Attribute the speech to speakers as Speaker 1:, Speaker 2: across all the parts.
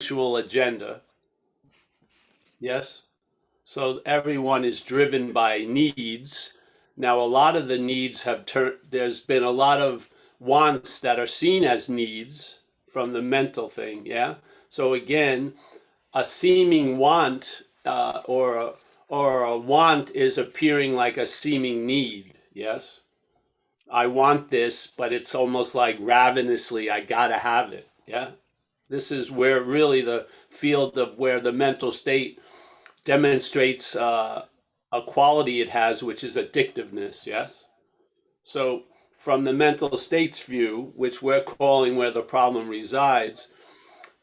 Speaker 1: sensual agenda. Yes? So everyone is driven by needs. Now, a lot of the needs have turned, there's been a lot of wants that are seen as needs from the mental thing. Yeah. So again, a seeming want or a want is appearing like a seeming need. Yes. I want this, but it's almost like ravenously, I gotta have it. Yeah. This is where really the field of where the mental state demonstrates a quality it has, which is addictiveness. Yes. So, from the mental states view, which we're calling where the problem resides,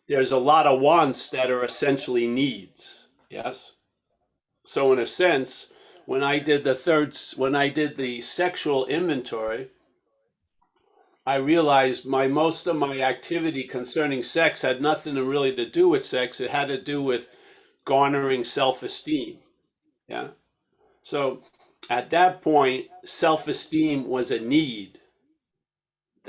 Speaker 1: there's a lot of wants that are essentially needs. Yes. So, in a sense, when I did the sexual inventory, I realized most of my activity concerning sex had nothing to really to do with sex. It had to do with garnering self-esteem. Yeah. So at that point, self-esteem was a need.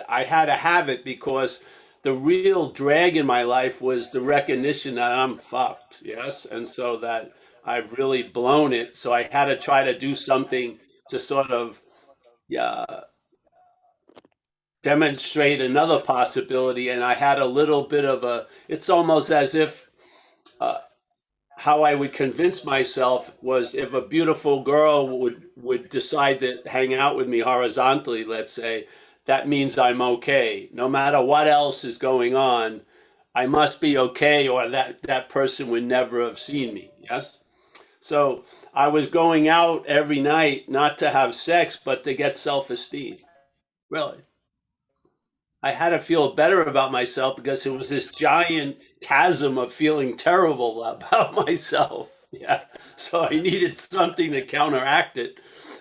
Speaker 1: I had to have it because the real drag in my life was the recognition that I'm fucked. Yes. And so that I've really blown it. So I had to try to do something to sort of, yeah, demonstrate another possibility. And I had a little bit of it's almost as if uh, how I would convince myself was if a beautiful girl would decide to hang out with me horizontally, let's say, that means I'm okay. No matter what else is going on, I must be okay, or that person would never have seen me. Yes. So I was going out every night not to have sex, but to get self-esteem. Really. I had to feel better about myself because it was this giant chasm of feeling terrible about myself. Yeah. So I needed something to counteract it,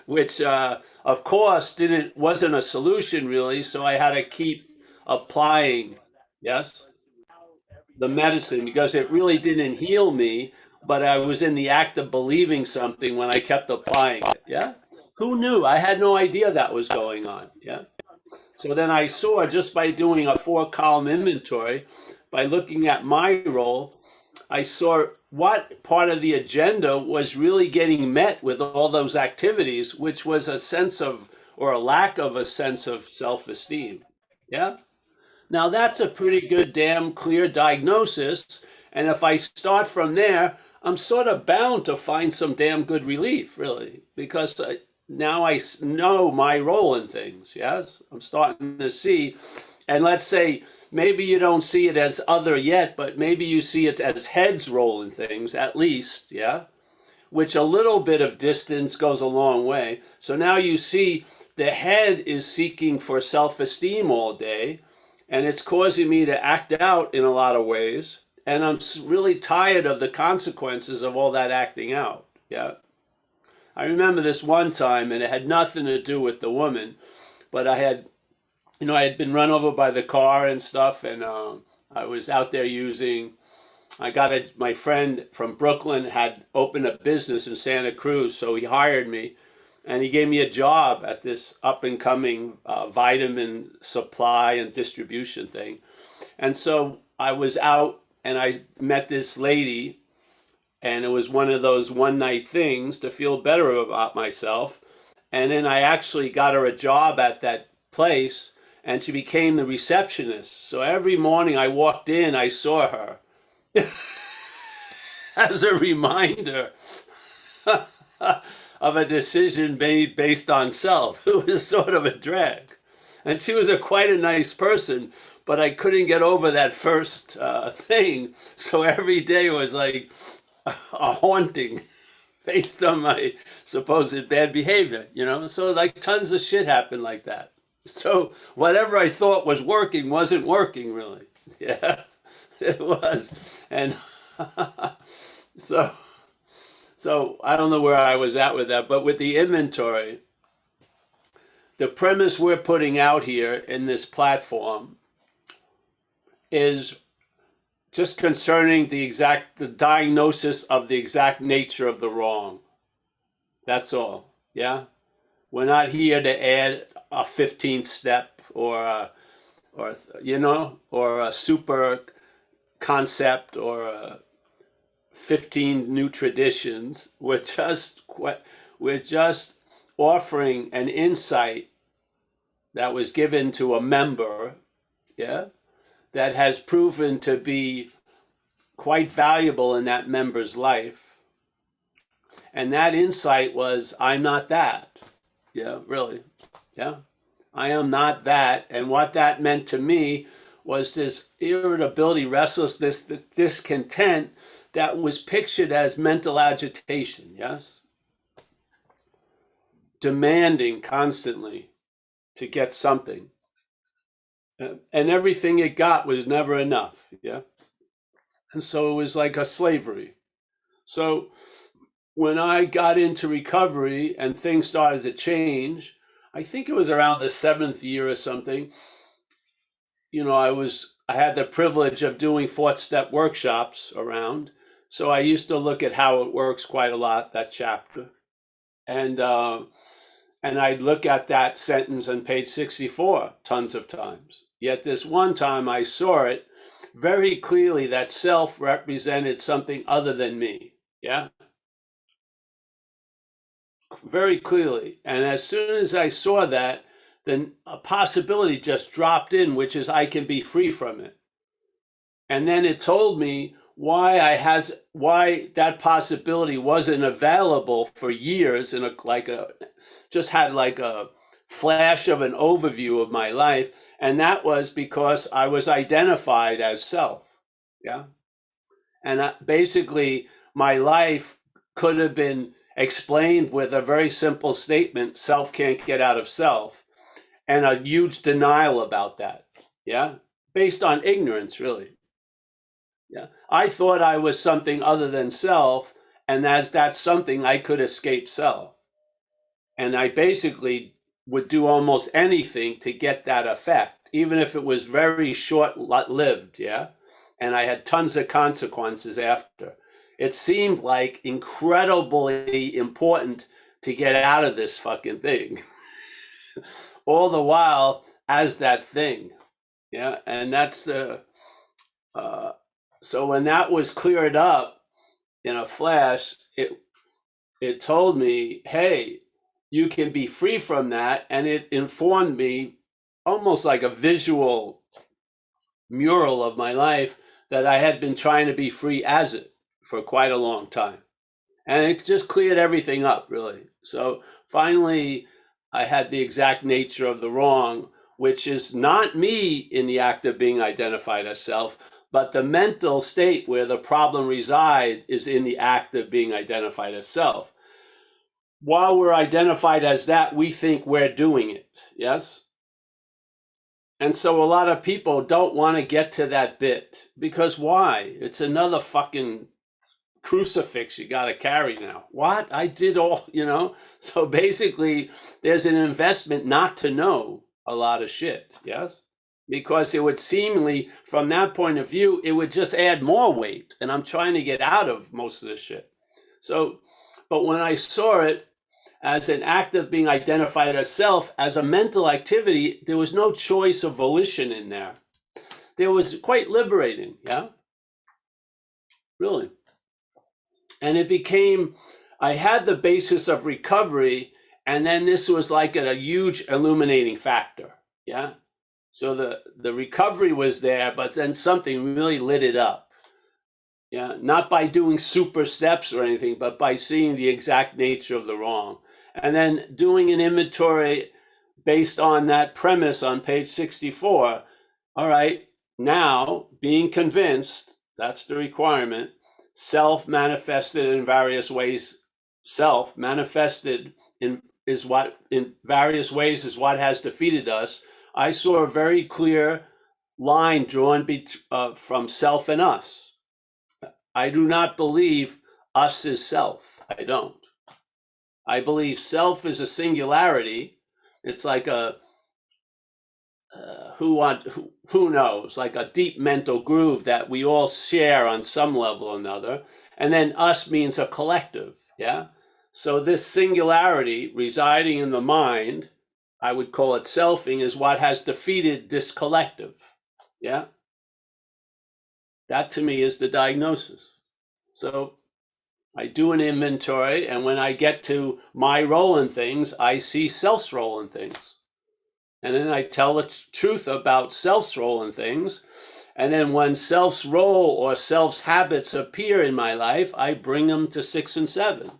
Speaker 1: which, of course, didn't wasn't a solution really. So I had to keep applying, yes, the medicine because it really didn't heal me, but I was in the act of believing something when I kept applying it. Yeah. Who knew? I had no idea that was going on. Yeah. So then I saw just by doing a 4 column inventory, by looking at my role, I saw what part of the agenda was really getting met with all those activities, which was a sense of, or a lack of a sense of self esteem. Yeah. Now that's a pretty good, damn clear diagnosis. And if I start from there, I'm sort of bound to find some damn good relief, really, because now I know my role in things. Yes, I'm starting to see. And let's say maybe you don't see it as other yet, but maybe you see it as head's role in things, at least. Yeah. Which a little bit of distance goes a long way. So now you see the head is seeking for self esteem all day and it's causing me to act out in a lot of ways. And I'm really tired of the consequences of all that acting out. Yeah. I remember this one time, and it had nothing to do with the woman, but I had been run over by the car and stuff, and I was out there using. My friend from Brooklyn had opened a business in Santa Cruz, so he hired me, and he gave me a job at this up and coming vitamin supply and distribution thing. And so I was out and I met this lady, and it was one of those one night things to feel better about myself. And then I actually got her a job at that place, and she became the receptionist. So every morning I walked in, I saw her as a reminder of a decision made based on self. It was sort of a drag. And she was quite a nice person, but I couldn't get over that first thing. So every day was like a haunting based on my supposed bad behavior, So like tons of shit happened like that. So whatever I thought was working wasn't working really. Yeah, it was. And so so I don't know where I was at with that, but with the inventory, the premise we're putting out here in this platform is just concerning the diagnosis of the exact nature of the wrong. That's all. Yeah. We're not here to add a 15th step or a super concept or 15 new traditions. We're just offering an insight that was given to a member, yeah, that has proven to be quite valuable in that member's life. And that insight was, I'm not that. Yeah, really. Yeah. I am not that. And what that meant to me was this irritability, restlessness, discontent that was pictured as mental agitation. Yes. Demanding constantly to get something. And everything it got was never enough. Yeah. And so it was like a slavery. So when I got into recovery and things started to change, I think it was around the seventh year or something. I had the privilege of doing fourth step workshops around. So I used to look at how it works quite a lot, that chapter. And I'd look at that sentence on page 64 tons of times. Yet this one time I saw it very clearly that self represented something other than me. Yeah. Very clearly. And as soon as I saw that, then a possibility just dropped in, which is I can be free from it. And then it told me why that possibility wasn't available for years, and just had like a flash of an overview of my life, and that was because I was identified as self. Yeah. And basically my life could have been explained with a very simple statement: self can't get out of self, and a huge denial about that. Yeah. Based on ignorance, really. Yeah. I thought I was something other than self, and as that's something, I could escape self. And I basically would do almost anything to get that effect, even if it was very short lived. Yeah. And I had tons of consequences after. It seemed like incredibly important to get out of this fucking thing. All the while as that thing. Yeah. And that's so when that was cleared up in a flash, it told me, hey, you can be free from that. And it informed me almost like a visual mural of my life that I had been trying to be free as it for quite a long time. And it just cleared everything up, really. So finally, I had the exact nature of the wrong, which is not me in the act of being identified as self, but the mental state where the problem resides is in the act of being identified as self. While we're identified as that, we think we're doing it. Yes? And so a lot of people don't want to get to that bit because why? It's another fucking crucifix you got to carry now. What? I did all, So basically, there's an investment not to know a lot of shit. Yes? Because it would seemingly, from that point of view, it would just add more weight. And I'm trying to get out of most of this shit. So, but when I saw it as an act of being identified as self, as a mental activity, there was no choice of volition in there. There was quite liberating, yeah? Really. And it became, I had the basis of recovery, and then this was like a huge illuminating factor, yeah? So the recovery was there, but then something really lit it up. Yeah, not by doing super steps or anything, but by seeing the exact nature of the wrong. And then doing an inventory based on that premise on page 64. All right, now being convinced, that's the requirement, self manifested in various ways, self manifested in various ways is what has defeated us. I saw a very clear line drawn from self and us. I do not believe us is self. I don't. I believe self is a singularity. It's like a who knows, like a deep mental groove that we all share on some level or another. And then us means a collective. Yeah. So this singularity residing in the mind, I would call it selfing, is what has defeated this collective. Yeah. That to me is the diagnosis. So I do an inventory, and when I get to my role in things, I see self's role in things. And then I tell the truth about self's role in things. And then when self's role or self's habits appear in my life, I bring them to 6 and 7.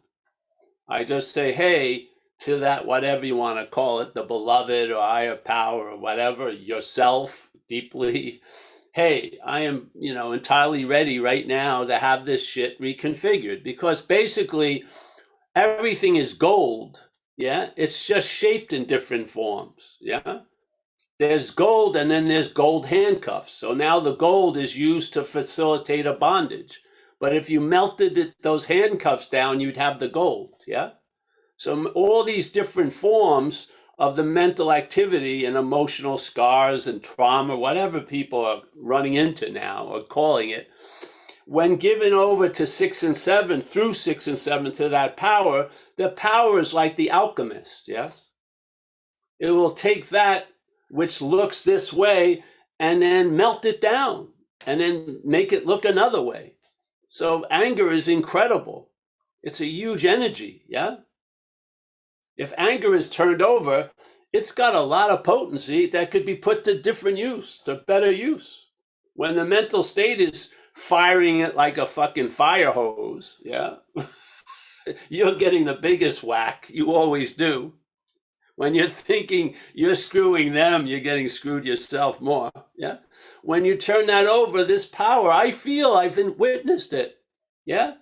Speaker 1: I just say, hey, to that, whatever you want to call it, the beloved or higher power or whatever, yourself deeply. Hey, I am, entirely ready right now to have this shit reconfigured, because basically everything is gold. Yeah. It's just shaped in different forms. Yeah. There's gold, and then there's gold handcuffs. So now the gold is used to facilitate a bondage. But if you melted those handcuffs down, you'd have the gold. Yeah. So all these different forms of the mental activity and emotional scars and trauma, whatever people are running into now or calling it, when given over to 6 and 7, through 6 and 7 to that power, the power is like the alchemist. Yes. It will take that which looks this way and then melt it down and then make it look another way. So anger is incredible. It's a huge energy. Yeah. If anger is turned over, it's got a lot of potency that could be put to different use, to better use. When the mental state is firing it like a fucking fire hose, yeah, you're getting the biggest whack. You always do. When you're thinking you're screwing them, you're getting screwed yourself more. Yeah. When you turn that over, this power, I feel I've witnessed it. Yeah.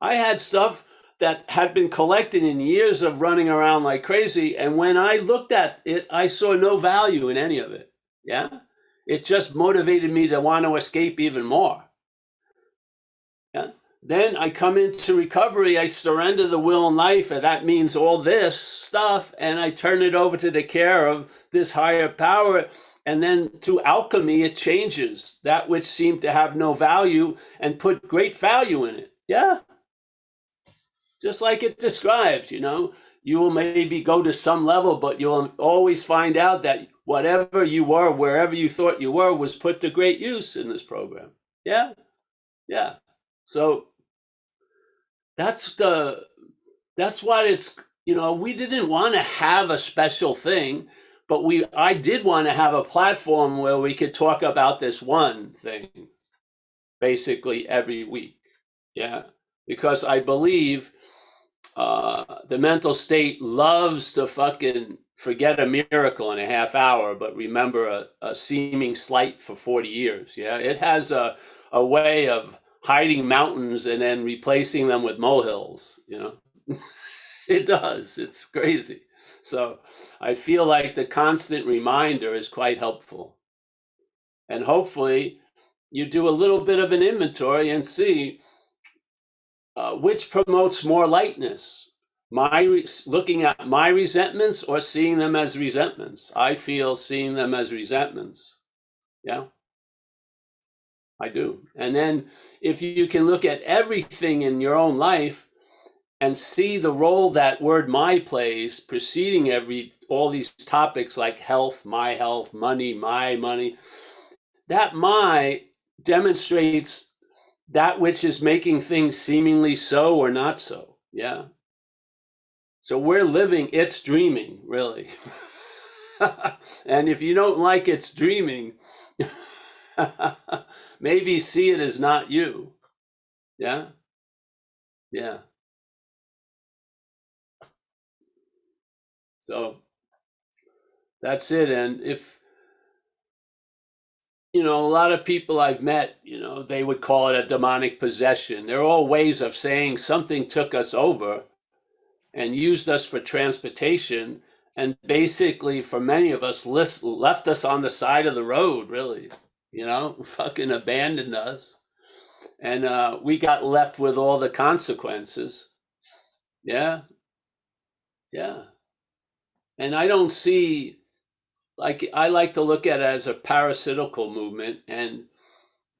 Speaker 1: I had stuff that had been collected in years of running around like crazy. And when I looked at it, I saw no value in any of it. Yeah. It just motivated me to want to escape even more. Yeah. Then I come into recovery, I surrender the will and life, and that means all this stuff, and I turn it over to the care of this higher power. And then through alchemy, it changes that which seemed to have no value and put great value in it. Yeah. Just like it describes, you will maybe go to some level, but you'll always find out that whatever you were, wherever you thought you were, was put to great use in this program. Yeah. Yeah. So that's what it's, we didn't want to have a special thing, but I did want to have a platform where we could talk about this one thing basically every week. Yeah. Because I believe the mental state loves to fucking forget a miracle in a half hour, but remember a seeming slight for 40 years. Yeah. It has a way of hiding mountains and then replacing them with molehills, It does. It's crazy. So I feel like the constant reminder is quite helpful. And hopefully you do a little bit of an inventory and see which promotes more lightness. Looking at my resentments or seeing them as resentments. I feel seeing them as resentments. Yeah. I do. And then if you can look at everything in your own life and see the role that word my plays preceding all these topics like health, money, my money, that my demonstrates that which is making things seemingly so or not so. Yeah. So we're living its dreaming, really. And if you don't like its dreaming, maybe see it as not you. Yeah. Yeah. So that's it. And if, a lot of people I've met, they would call it a demonic possession. They're all ways of saying something took us over and used us for transportation. And basically, for many of us, left us on the side of the road, really, fucking abandoned us. And we got left with all the consequences. Yeah. Yeah. And I don't see, I like to look at it as a parasitical movement. And,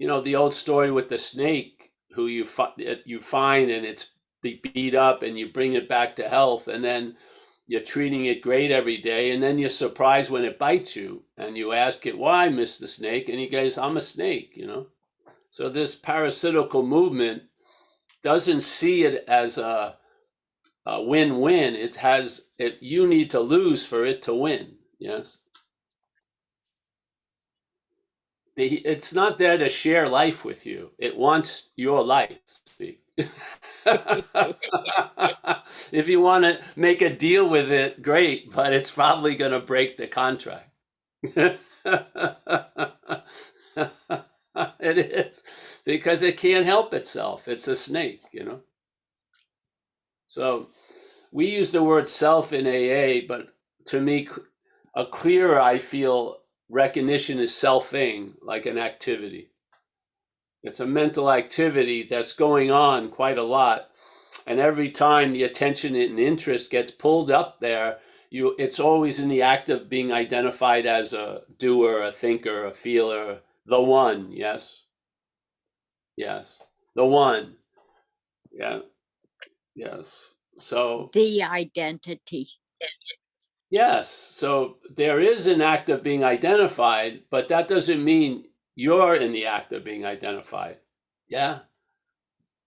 Speaker 1: the old story with the snake who you find and it's beat up and you bring it back to health. And then you're treating it great every day. And then you're surprised when it bites you and you ask it, why, Mr. Snake? And he goes, I'm a snake, So this parasitical movement doesn't see it as a win-win. It has it. You need to lose for it to win. Yes, it's not there to share life with you. It wants your life. Speak. If you want to make a deal with it, great, but it's probably going to break the contract. It is because it can't help itself. It's a snake, you know. So we use the word self in AA, but to me, a clearer, I feel, recognition is selfing, like an activity. It's a mental activity that's going on quite a lot. And every time the attention and interest gets pulled up there, it's always in the act of being identified as a doer, a thinker, a feeler, the one, yes. Yes. The one. Yeah. Yes. So
Speaker 2: the identity.
Speaker 1: yes. So there is an act of being identified, but that doesn't mean you're in the act of being identified. Yeah.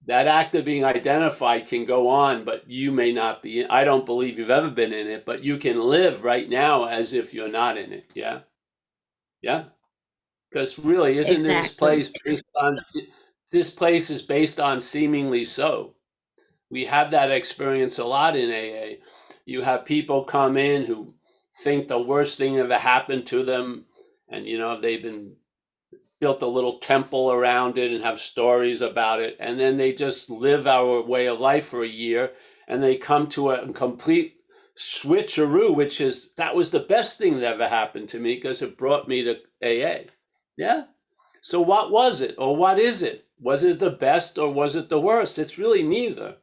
Speaker 1: That act of being identified can go on, but you may not be. I don't believe you've ever been in it, but you can live right now as if you're not in it. Yeah. Yeah. Because really, isn't
Speaker 2: Exactly.
Speaker 1: this place is based on seemingly so. We have that experience a lot in AA. You have people come in who think the worst thing ever happened to them, and they've been built a little temple around it and have stories about it, and then they just live our way of life for a year, and they come to a complete switcheroo, which is that was the best thing that ever happened to me because it brought me to AA. Yeah. So what was it, or what is it? Was it the best or was it the worst? It's really neither.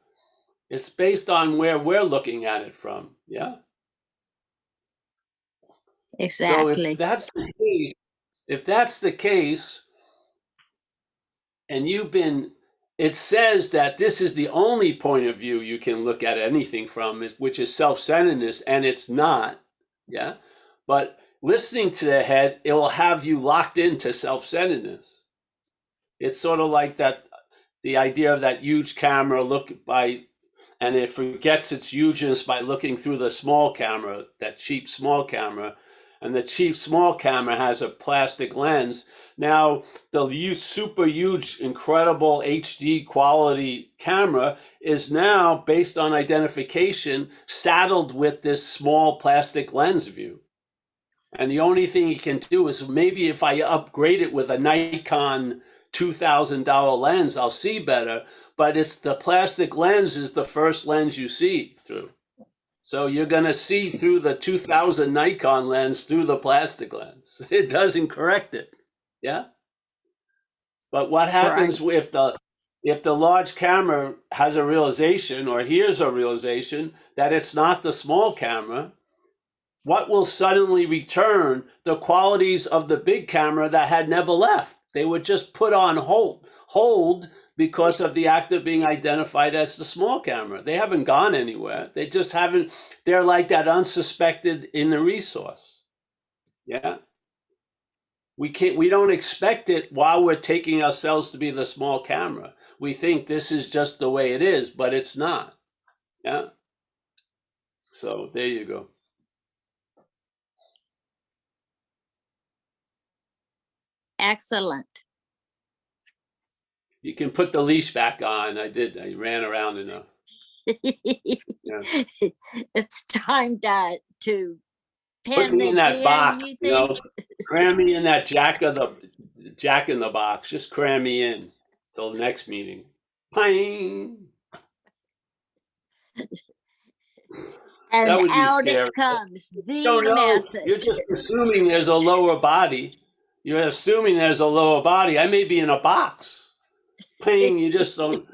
Speaker 1: It's based on where we're looking at it from. Yeah. So if
Speaker 2: Exactly.
Speaker 1: that's the case, if that's the case, and it says that this is the only point of view you can look at anything from, which is self-centeredness, and it's not. Yeah. But listening to the head, it will have you locked into self-centeredness. It's sort of like the idea of that huge camera and it forgets its hugeness by looking through the small camera, that cheap small camera. And the cheap small camera has a plastic lens. Now, the super huge, incredible HD quality camera is now, based on identification, saddled with this small plastic lens view. And the only thing you can do is maybe if I upgrade it with a Nikon $2,000 lens, I'll see better. But it's the plastic lens is the first lens you see through. So you're going to see through the 2000 Nikon lens through the plastic lens. It doesn't correct it. Yeah. But what
Speaker 2: Right.
Speaker 1: happens if the large camera has a realization or hears a realization that it's not the small camera? What will suddenly return the qualities of the big camera that had never left? They were just put on hold because of the act of being identified as the small camera. They haven't gone anywhere. They just haven't, they're like that unsuspected inner resource. Yeah. We don't expect it while we're taking ourselves to be the small camera. We think this is just the way it is, but it's not. Yeah. So there you go.
Speaker 2: Excellent.
Speaker 1: You can put the leash back on. I did. I ran around enough. Yeah.
Speaker 2: It's time to
Speaker 1: Put
Speaker 2: pin
Speaker 1: me in
Speaker 2: it
Speaker 1: that
Speaker 2: in,
Speaker 1: box,
Speaker 2: you think?
Speaker 1: cram me in that jack in the box. Just cram me in till the next meeting. Ping.
Speaker 2: And
Speaker 1: That would be
Speaker 2: out it
Speaker 1: scary.
Speaker 2: comes,
Speaker 1: Don't
Speaker 2: the
Speaker 1: know.
Speaker 2: message.
Speaker 1: You're just assuming there's a lower body. You're assuming there's a lower body. I may be in a box. Ping. You just don't.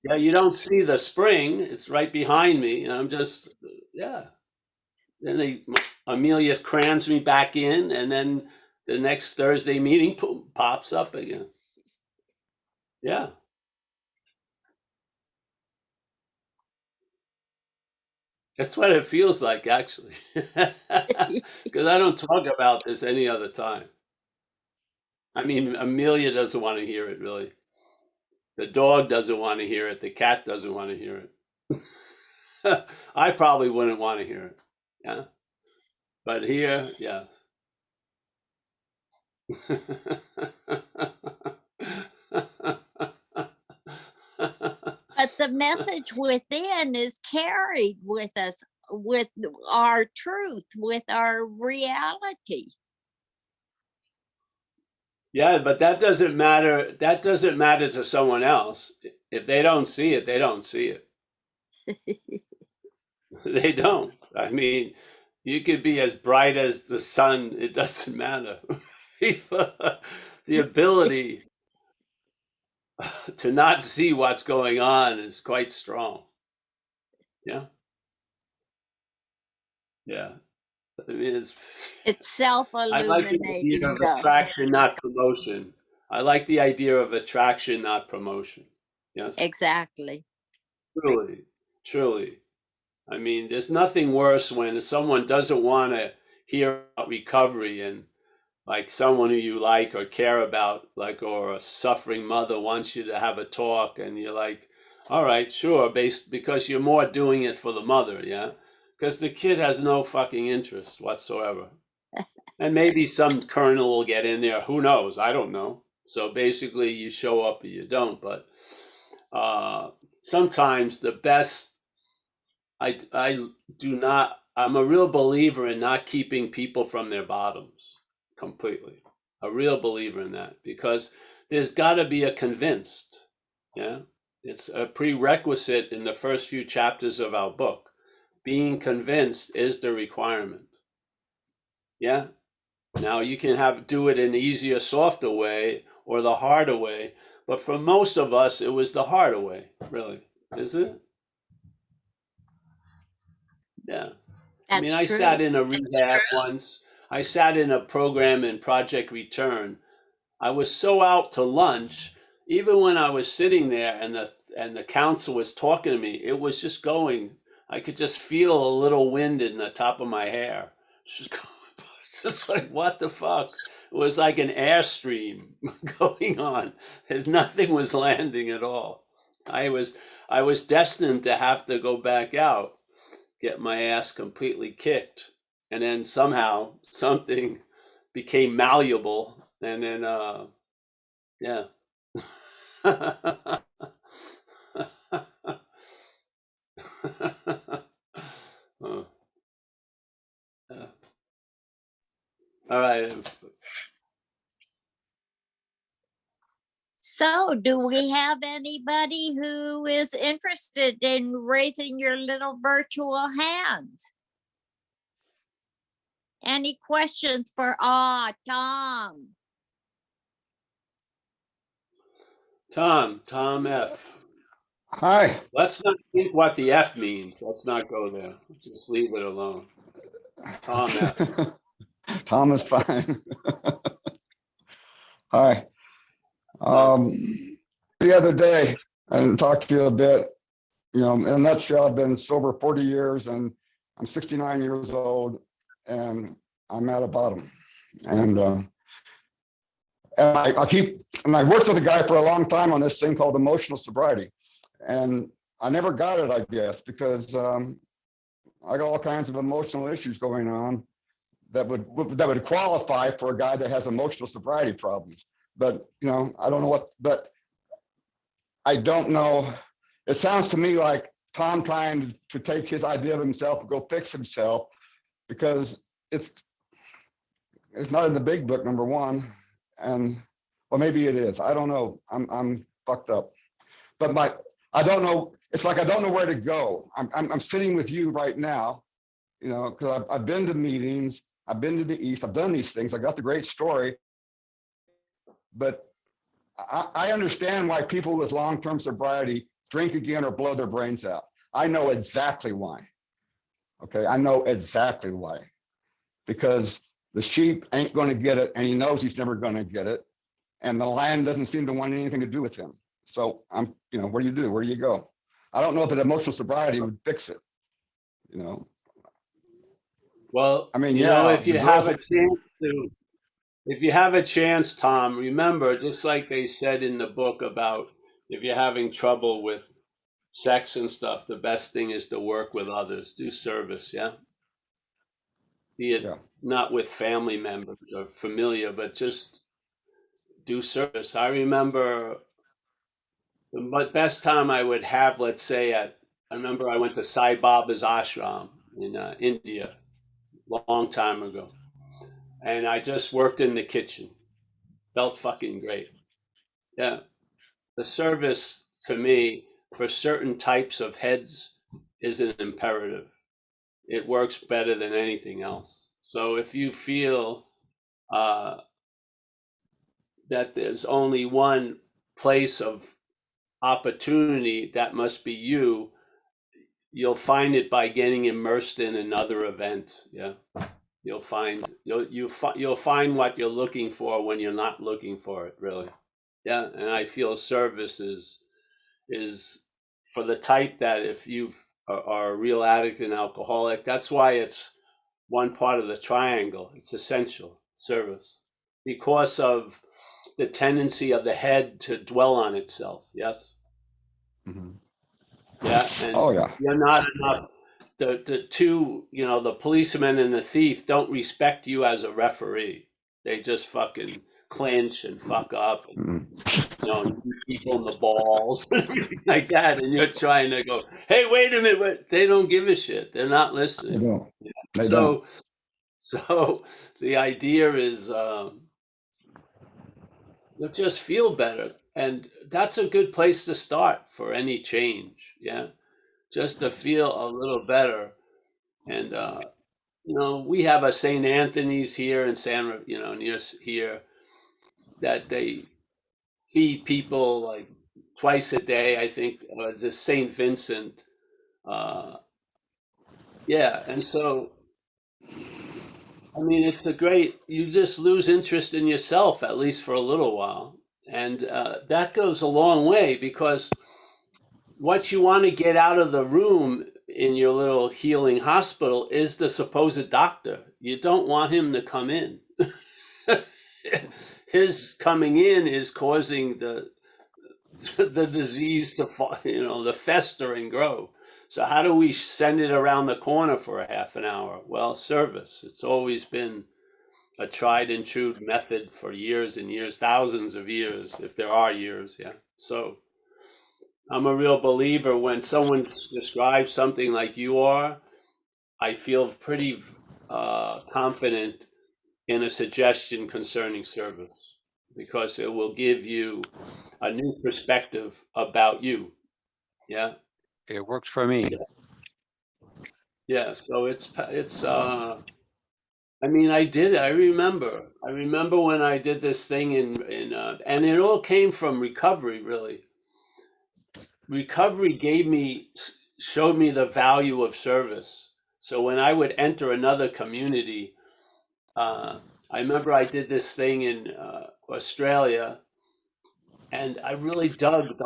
Speaker 1: Yeah, you don't see the spring. It's right behind me. And I'm just, yeah. Then Amelia crams me back in, and then the next Thursday meeting pops up again. Yeah, that's what it feels like actually, because I don't talk about this any other time. I mean, Amelia doesn't want to hear it, really. The dog doesn't want to hear it. The cat doesn't want to hear it. I probably wouldn't want to hear it. Yeah. But here, yes.
Speaker 2: But the message within is carried with us, with our truth, with our reality.
Speaker 1: Yeah, but that doesn't matter. That doesn't matter to someone else. If they don't see it, they don't see it. They don't. I mean, you could be as bright as the sun. It doesn't matter. The ability to not see what's going on is quite strong. Yeah. Yeah. I mean,
Speaker 2: It's
Speaker 1: I like the idea
Speaker 2: self-illuminating
Speaker 1: of
Speaker 2: the
Speaker 1: attraction, not promotion. I like the idea of attraction, not promotion. Yes.
Speaker 2: exactly.
Speaker 1: Truly. Truly. I mean, there's nothing worse when someone doesn't want to hear about recovery, and like someone who you like or care about, like, or a suffering mother wants you to have a talk, and you're like, all right, sure, because you're more doing it for the mother, yeah? Because the kid has no fucking interest whatsoever. And maybe some kernel will get in there. Who knows? I don't know. So basically, you show up or you don't. But sometimes the best, I do not, I'm a real believer in not keeping people from their bottoms completely. A real believer in that, because there's got to be a convinced. Yeah. It's a prerequisite in the first few chapters of our book. Being convinced is the requirement. Yeah. Now you can do it in easier, softer way or the harder way, but for most of us, it was the harder way, really, isn't it? Yeah. I mean,
Speaker 2: That's
Speaker 1: I sat
Speaker 2: true.
Speaker 1: in a rehab once. I sat in a program in Project Return. I was so out to lunch, even when I was sitting there and the counsel was talking to me, it was just going. I could just feel a little wind in the top of my hair. Just going, just like what the fuck? It was like an airstream going on, and nothing was landing at all. I was destined to have to go back out, get my ass completely kicked, and then somehow something became malleable, and then yeah. Oh, yeah. All right.
Speaker 2: So, do we have anybody who is interested in raising your little virtual hands? Any questions for Tom?
Speaker 1: Tom F.
Speaker 3: Hi.
Speaker 1: Let's not think what the F means. Let's not go there. Just leave it alone. Tom F.
Speaker 3: Tom is fine. Hi.
Speaker 1: Well,
Speaker 3: The other day, I talked to you a bit, in a nutshell, I've been sober 40 years and I'm 69 years old and I'm at a bottom. And I worked with a guy for a long time on this thing called emotional sobriety. And I never got it, I guess, because I got all kinds of emotional issues going on that would qualify for a guy that has emotional sobriety problems. But I don't know but I don't know. It sounds to me like Tom trying to take his idea of himself and go fix himself, because it's not in the big book, number one, and well, maybe it is. I don't know. I'm fucked up. But I don't know. It's like I don't know where to go. I'm sitting with you right now, because I've been to meetings, I've been to the East, I've done these things, I got the great story, but I understand why people with long-term sobriety drink again or blow their brains out. I know exactly why. Okay, I know exactly why. Because the sheep ain't going to get it, and he knows he's never going to get it, and the lion doesn't seem to want anything to do with him. So what do you do? Where do you go? I don't know that emotional sobriety would fix it.
Speaker 1: well,
Speaker 3: I mean,
Speaker 1: you know,
Speaker 3: yeah,
Speaker 1: if
Speaker 3: the
Speaker 1: you have
Speaker 3: girls.
Speaker 1: a chance to, If you have a chance, Tom, remember, just like they said in the book about if you're having trouble with sex and stuff, the best thing is to work with others, do service, yeah? Be it
Speaker 3: Yeah.
Speaker 1: not with family members or familiar, but just do service. I remember the best time I would have, let's say, I remember I went to Sai Baba's ashram in India a long time ago, and I just worked in the kitchen. Felt fucking great. Yeah. The service to me for certain types of heads is an imperative. It works better than anything else. So if you feel uh, that there's only one place of opportunity, that must be you, you'll find it by getting immersed in another event. Yeah. You'll find you'll find what you're looking for when you're not looking for it, really. Yeah, and I feel service is for the type that if you are a real addict and alcoholic, that's why it's one part of the triangle. It's essential service because of the tendency of the head to dwell on itself. Yes.
Speaker 3: Mhm.
Speaker 1: Yeah, and
Speaker 3: Oh, yeah.
Speaker 1: you're not enough. The two, the policeman and the thief don't respect you as a referee. They just fucking clinch and fuck up. And,
Speaker 3: Mhm.
Speaker 1: you hit people in the balls and everything like that, and you're trying to go, hey, wait a minute, they don't give a shit. They're not
Speaker 3: They
Speaker 1: listening.
Speaker 3: don't. They don't.
Speaker 1: So the idea is you'll just feel better, and that's a good place to start for any change. Yeah, just to feel a little better. And we have a St. Anthony's here in near here, that they feed people like twice a day, I think. The St. Vincent. Yeah, and so I mean, you just lose interest in yourself, at least for a little while. And that goes a long way, because what you want to get out of the room in your little healing hospital is the supposed doctor. You don't want him to come in. His coming in is causing the disease to the fester and grow. So how do we send it around the corner for a half an hour? Well, service. It's always been a tried and true method for years and years, thousands of years, if there are years. Yeah. So I'm a real believer when someone describes something like you are, I feel pretty confident in a suggestion concerning service, because it will give you a new perspective about you. Yeah.
Speaker 4: It works for me.
Speaker 1: Yeah. So I mean, I did it. I remember when I did this thing and it all came from recovery, really. Recovery showed me the value of service. So when I would enter another community, I remember I did this thing in Australia, and I really dug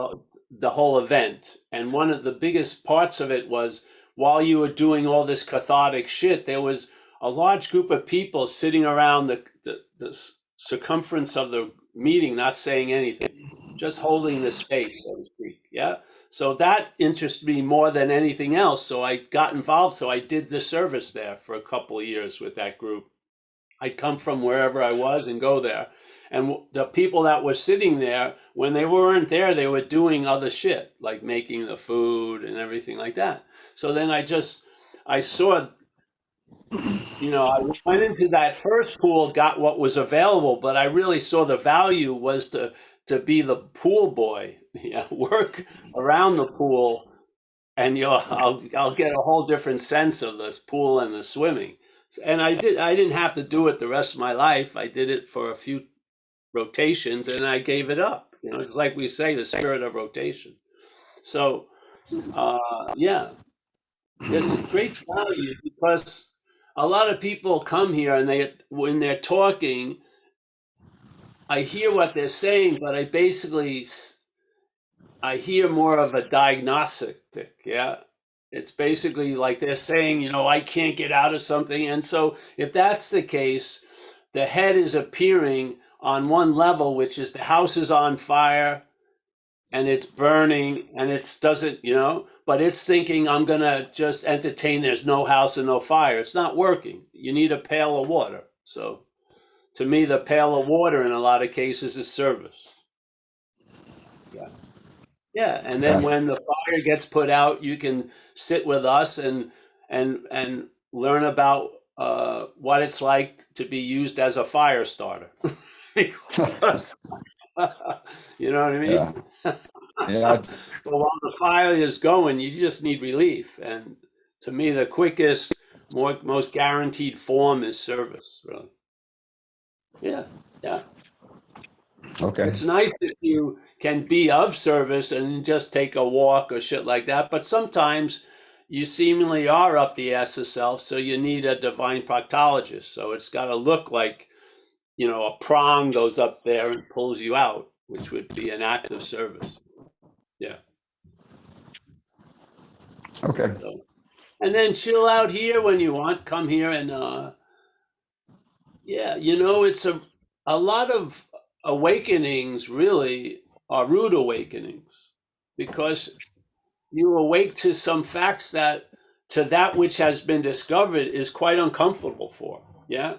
Speaker 1: the whole event. And one of the biggest parts of it was, while you were doing all this cathartic shit, there was a large group of people sitting around the circumference of the meeting, not saying anything, just holding the space, so to speak. Yeah. So that interested me more than anything else. So I got involved. So I did the service there for a couple of years with that group. I'd come from wherever I was and go there. And the people that were sitting there, when they weren't there, they were doing other shit, like making the food and everything like that. So then I saw, I went into that first pool, got what was available, but I really saw the value was to be the pool boy, work around the pool, and I'll get a whole different sense of this pool and the swimming. And I didn't have to do it the rest of my life. I did it for a few rotations and I gave it up. It's like we say, the spirit of rotation. So yeah, there's great value, because a lot of people come here and when they're talking, I hear what they're saying, but I hear more of a diagnostic. Yeah. It's basically like they're saying, I can't get out of something. And so if that's the case, the head is appearing on one level, which is the house is on fire and it's burning and it doesn't, you know, but it's thinking I'm going to just entertain. There's no house and no fire. It's not working. You need a pail of water. So to me, the pail of water in a lot of cases is service. Yeah. Yeah. And then when the fire gets put out, you can sit with us and learn about what it's like to be used as a fire starter. Because, you know what I mean?
Speaker 3: Yeah. Yeah.
Speaker 1: But while the fire is going, you just need relief. And to me, the quickest, most guaranteed form is service, really. Yeah, yeah.
Speaker 3: Okay.
Speaker 1: It's nice if you can be of service and just take a walk or shit like that. But sometimes you seemingly are up the ass of self, so you need a divine proctologist. So it's got to look like, you know, a prong goes up there and pulls you out, which would be an act of service. Yeah.
Speaker 3: Okay.
Speaker 1: So, and then chill out here when you want. Come here and yeah, you know, it's a lot of awakenings really are rude awakenings because you awake to some facts that to that which has been discovered is quite uncomfortable for. Yeah.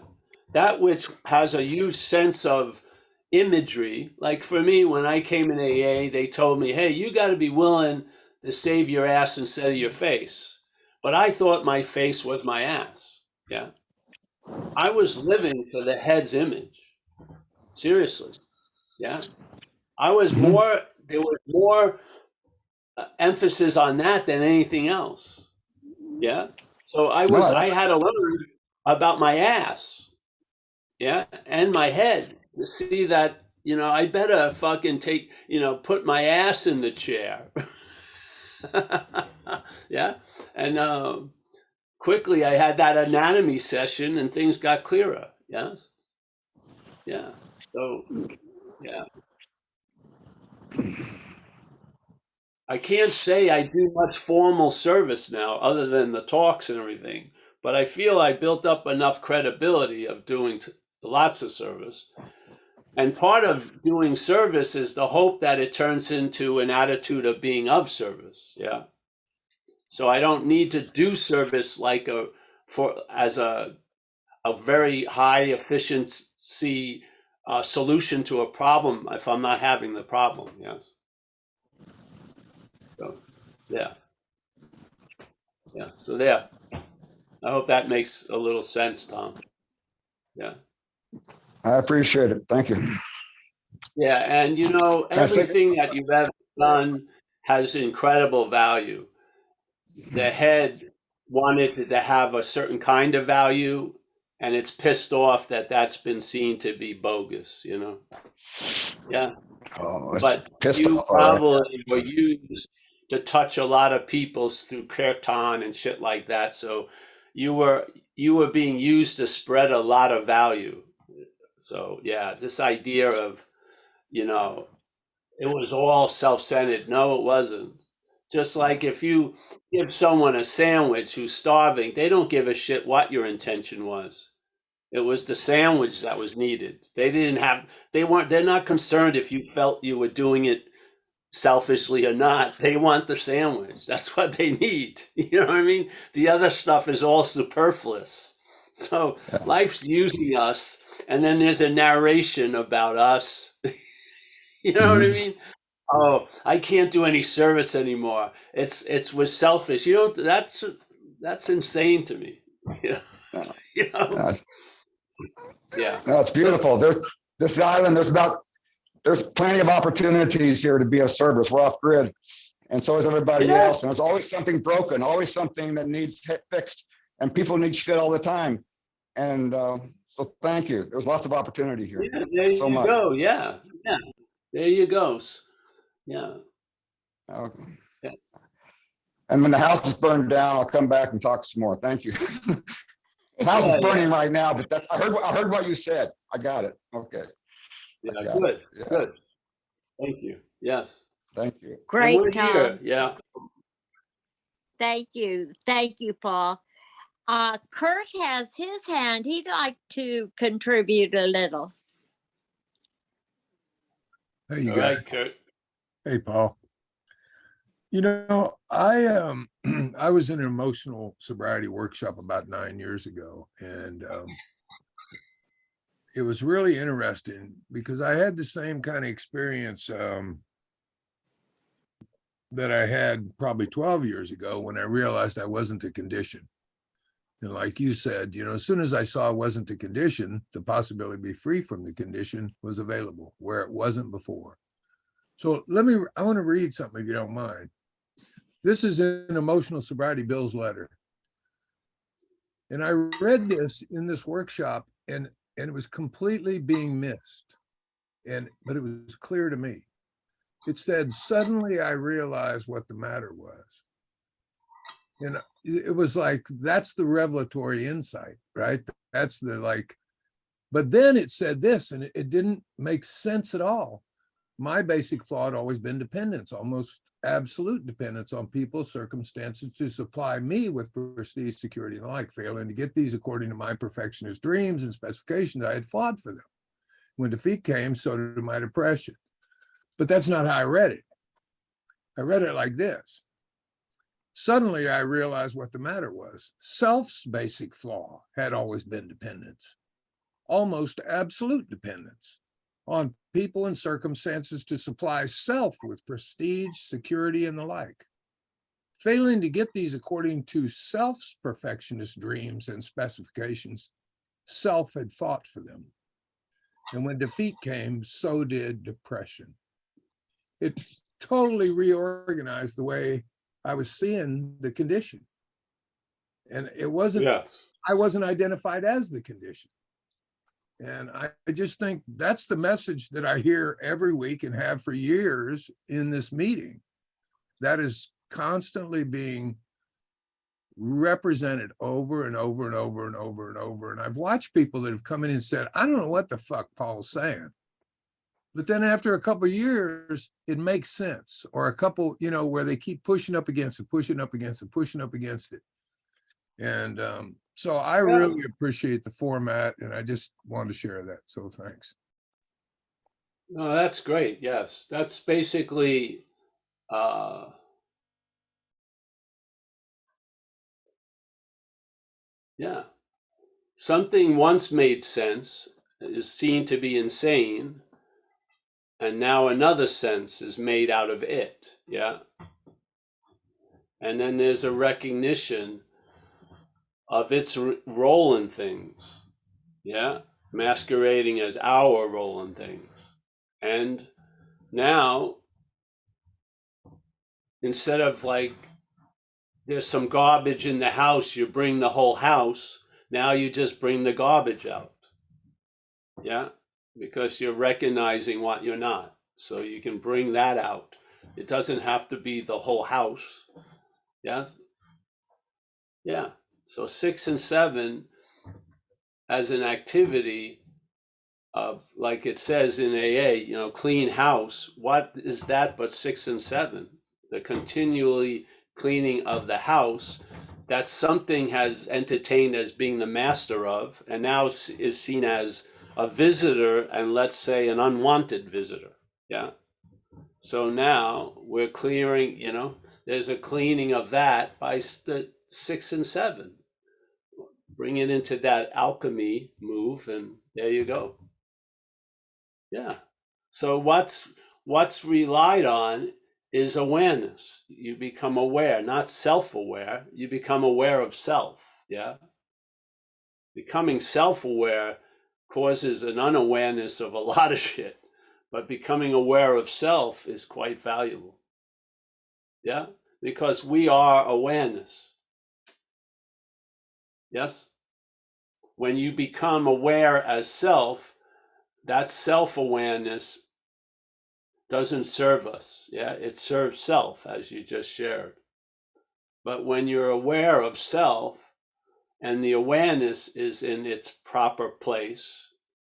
Speaker 1: That which has a huge sense of imagery. Like for me, when I came in AA, they told me, hey, you got to be willing to save your ass instead of your face. But I thought my face was my ass. Yeah. I was living for the head's image. Seriously. Yeah. I was more, there was more emphasis on that than anything else. Yeah. So I had to learn about my ass. Yeah. And my head to see that, you know, I better fucking take, you know, put my ass in the chair. Yeah. And quickly I had that anatomy session and things got clearer. Yes. Yeah. So, yeah. I can't say I do much formal service now other than the talks and everything, but I feel I built up enough credibility of doing lots of service. And part of doing service is the hope that it turns into an attitude of being of service. Yeah. So I don't need to do service like as a very high efficiency solution to a problem if I'm not having the problem. Yes. So, yeah. Yeah. So there. I hope that makes a little sense, Tom. Yeah.
Speaker 3: I appreciate it. Thank you.
Speaker 1: Yeah. And you know, everything that you've ever done has incredible value. The head wanted it to have a certain kind of value, and it's pissed off that that's been seen to be bogus, you know? Yeah.
Speaker 3: Oh,
Speaker 1: But you probably were used to touch a lot of people through kirtan and shit like that. So you were being used to spread a lot of value. So yeah, this idea of, you know, it was all self-centered. No, it wasn't. Just like if you give someone a sandwich who's starving, they don't give a shit what your intention was. It was the sandwich that was needed. They're not concerned if you felt you were doing it selfishly or not. They want the sandwich. That's what they need. You know what I mean? The other stuff is all superfluous. So life's using us, and then there's a narration about us. You know what I mean? Oh, I can't do any service anymore. It was selfish. You know, that's insane to me. You know? You know? Yeah.
Speaker 3: That's beautiful. This island, there's plenty of opportunities here to be of service. We're off grid, and so is everybody else. And there's always something broken, always something that needs fixed, and people need shit all the time. And so thank you. There's lots of opportunity here.
Speaker 1: Yeah, there you go. Yeah, yeah. There you go. Yeah.
Speaker 3: Okay.
Speaker 1: Yeah.
Speaker 3: And when the house is burned down, I'll come back and talk some more. Thank you. The house is burning right now, but I heard what you said. I got it. Okay.
Speaker 1: Yeah, good. Yeah. Good. Thank you. Yes.
Speaker 3: Thank you.
Speaker 2: Great,
Speaker 1: Tom.
Speaker 2: Here.
Speaker 1: Yeah.
Speaker 2: Thank you. Thank you, Paul. Kurt has his hand. He'd like to contribute a little.
Speaker 4: Hey, you
Speaker 1: All
Speaker 4: guys.
Speaker 1: right, Kurt.
Speaker 4: Hey, Paul. You know, I I was in an emotional sobriety workshop about 9 years ago, and it was really interesting because I had the same kind of experience that I had probably 12 years ago when I realized I wasn't the condition. And like you said, you know, as soon as I saw it wasn't the condition, the possibility to be free from the condition was available where it wasn't before. So I want to read something if you don't mind. This is an emotional sobriety Bill's letter. And I read this in this workshop and it was completely being missed. But it was clear to me. It said, suddenly I realized what the matter was. And it was like, that's the revelatory insight, right? That's the like, but then it said this, and it didn't make sense at all. My basic flaw had always been dependence, almost absolute dependence on people, circumstances to supply me with prestige, security, and the like. Failing to get these according to my perfectionist dreams and specifications, I had fought for them. When defeat came, so did my depression. But that's not how I read it. I read it like this. Suddenly, I realized what the matter was. Self's basic flaw had always been dependence, almost absolute dependence on people and circumstances to supply self with prestige, security, and the like. Failing to get these according to self's perfectionist dreams and specifications, self had fought for them. And when defeat came, so did depression. It totally reorganized the way I was seeing the condition. And it wasn't,
Speaker 1: Yes.
Speaker 4: I wasn't identified as the condition. And I just think that's the message that I hear every week and have for years in this meeting. That is constantly being represented over and over and over and over and over. And I've watched people that have come in and said, I don't know what the fuck Paul's saying. But then after a couple of years, it makes sense. Or a couple, you know, where they keep pushing up against it, pushing up against it, pushing up against it. And so I really appreciate the format, and I just wanted to share that. So thanks.
Speaker 1: No, that's great. Yes, that's basically yeah. Something once made sense is seen to be insane, and now another sense is made out of it. Yeah. And then there's a recognition of its role in things. Yeah. Masquerading as our role in things. And now, instead of like, there's some garbage in the house, you bring the whole house. Now you just bring the garbage out. Yeah. Because you're recognizing what you're not. So you can bring that out. It doesn't have to be the whole house. Yeah. Yeah. So 6 and 7 as an activity of, like it says in AA, you know, clean house. What is that but 6 and 7? The continually cleaning of the house that something has entertained as being the master of, and now is seen as a visitor, and let's say an unwanted visitor. Yeah. So now we're clearing, you know, there's a cleaning of that by 6 and 7. Bring it into that alchemy move, and there you go. Yeah. So what's relied on is awareness. You become aware, not self-aware. You become aware of self. Yeah. Becoming self-aware causes an unawareness of a lot of shit, but becoming aware of self is quite valuable. Yeah. Because we are awareness. Yes. When you become aware as self, that self-awareness doesn't serve us. Yeah, it serves self, as you just shared. But when you're aware of self and the awareness is in its proper place,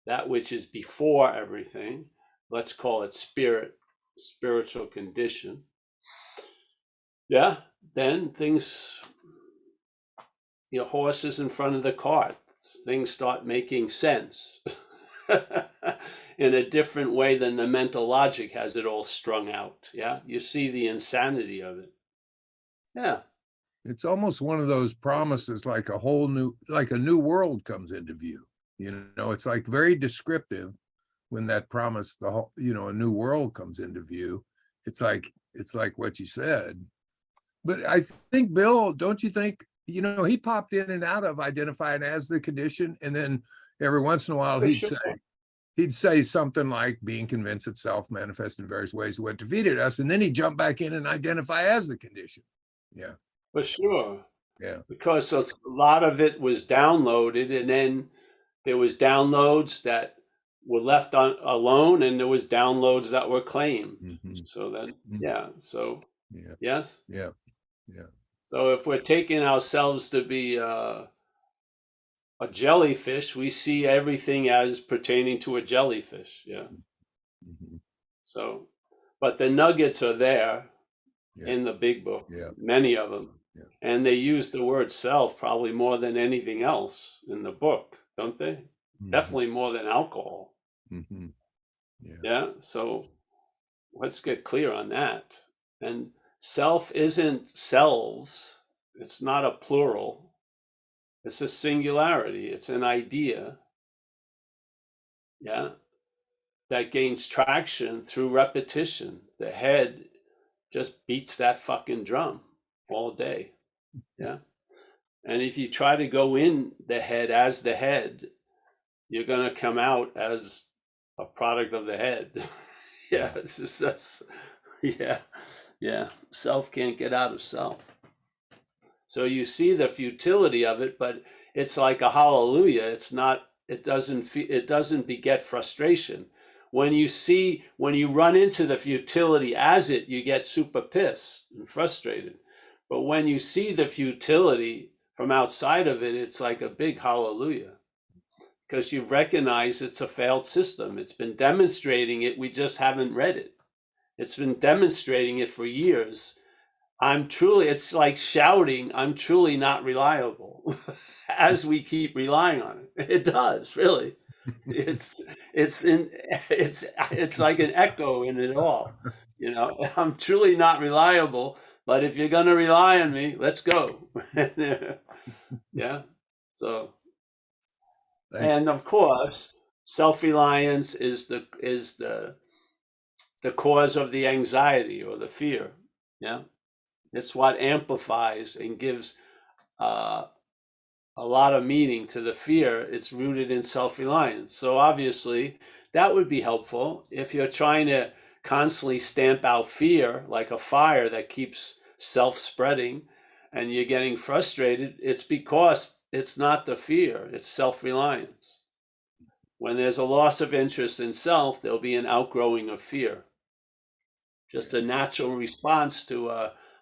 Speaker 1: that which is before everything, let's call it spiritual condition. Yeah, then things your horse is in front of the cart. Things start making sense in a different way than the mental logic has it all strung out. Yeah, you see the insanity of it. Yeah,
Speaker 4: It's almost one of those promises, like a new world comes into view. You know, it's like very descriptive when that promise, a new world comes into view. It's like what you said. But I think, Bill, don't you think, he popped in and out of identifying as the condition, and then every once in a while
Speaker 1: for sure.
Speaker 4: he'd say something like being convinced itself manifest in various ways what defeated us, and then he'd jump back in and identify as the condition. Yeah.
Speaker 1: For sure.
Speaker 4: Yeah.
Speaker 1: Because a lot of it was downloaded, and then there was downloads that were left alone, and there was downloads that were claimed.
Speaker 4: Mhm.
Speaker 1: So then,
Speaker 4: Mhm.
Speaker 1: yeah. So
Speaker 4: Yeah.
Speaker 1: yes.
Speaker 4: Yeah. Yeah.
Speaker 1: So if we're taking ourselves to be a jellyfish, we see everything as pertaining to a jellyfish. Yeah.
Speaker 4: Mhm.
Speaker 1: So, but the nuggets are there
Speaker 4: Yeah.
Speaker 1: in the big book,
Speaker 4: Yeah.
Speaker 1: many of them.
Speaker 4: Yeah.
Speaker 1: And they use the word self probably more than anything else in the book, don't they?
Speaker 4: Mhm.
Speaker 1: Definitely more than alcohol.
Speaker 4: Mhm. Yeah.
Speaker 1: Yeah. So let's get clear on that. And self isn't selves, it's not a plural, it's a singularity, it's an idea. Yeah. That gains traction through repetition. The head just beats that fucking drum all day. Yeah. And if you try to go in the head as the head, you're going to come out as a product of the head. Yeah. It's just that's, yeah. Yeah. Self can't get out of self. So you see the futility of it, but it's like a hallelujah. It's not, it doesn't beget frustration. When you run into the futility as it, you get super pissed and frustrated. But when you see the futility from outside of it, it's like a big hallelujah because you've recognized it's a failed system. It's been demonstrating it. We just haven't read it. It's been demonstrating it for years. It's like shouting, I'm truly not reliable as we keep relying on it. It does, really. It's it's like an echo in it all. I'm truly not reliable, but if you're gonna rely on me, let's go. Yeah. So,
Speaker 4: Thanks.
Speaker 1: and of course, self-reliance is the cause of the anxiety or the fear. Yeah. It's what amplifies and gives a lot of meaning to the fear. It's rooted in self-reliance. So obviously, that would be helpful if you're trying to constantly stamp out fear like a fire that keeps self-spreading and you're getting frustrated. It's because it's not the fear, it's self-reliance. When there's a loss of interest in self, there'll be an outgrowing of fear. Just a natural response to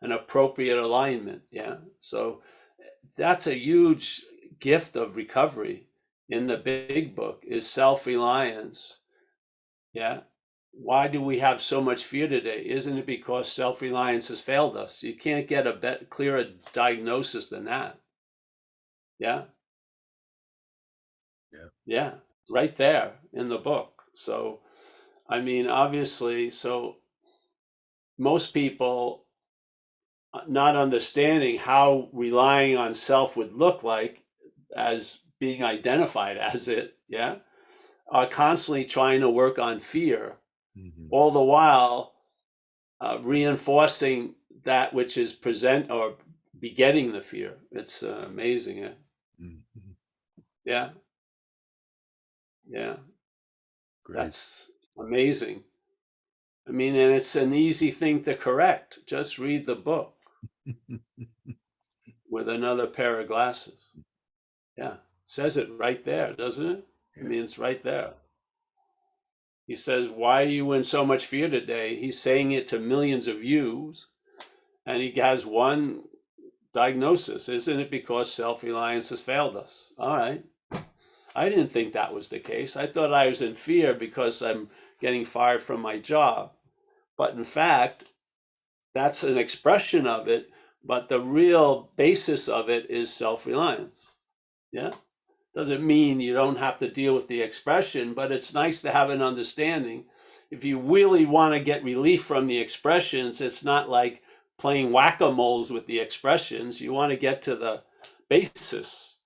Speaker 1: an appropriate alignment. Yeah. So that's a huge gift of recovery in the big book is self-reliance. Yeah. Why do we have so much fear today? Isn't it because self-reliance has failed us? You can't get a clearer diagnosis than that. Yeah.
Speaker 4: Yeah.
Speaker 1: Yeah. Right there in the book. So, I mean, obviously, so most people not understanding how relying on self would look like as being identified as it, yeah, are constantly trying to work on fear, all the while reinforcing that which is present or begetting the fear. It's amazing. Yeah.
Speaker 4: Mhm.
Speaker 1: Yeah. Yeah.
Speaker 4: Great.
Speaker 1: That's amazing. I mean, and it's an easy thing to correct. Just read the book with another pair of glasses. Yeah. Says it right there, doesn't it? I mean, it's right there. He says, why are you in so much fear today? He's saying it to millions of yous, and he has one diagnosis. Isn't it because self-reliance has failed us? All right. I didn't think that was the case. I thought I was in fear because I'm getting fired from my job. But in fact, that's an expression of it, But the real basis of it is self-reliance. Yeah. Doesn't mean you don't have to deal with the expression, but it's nice to have an understanding. If you really want to get relief from the expressions, it's not like playing whack-a-moles with the expressions. You want to get to the basis.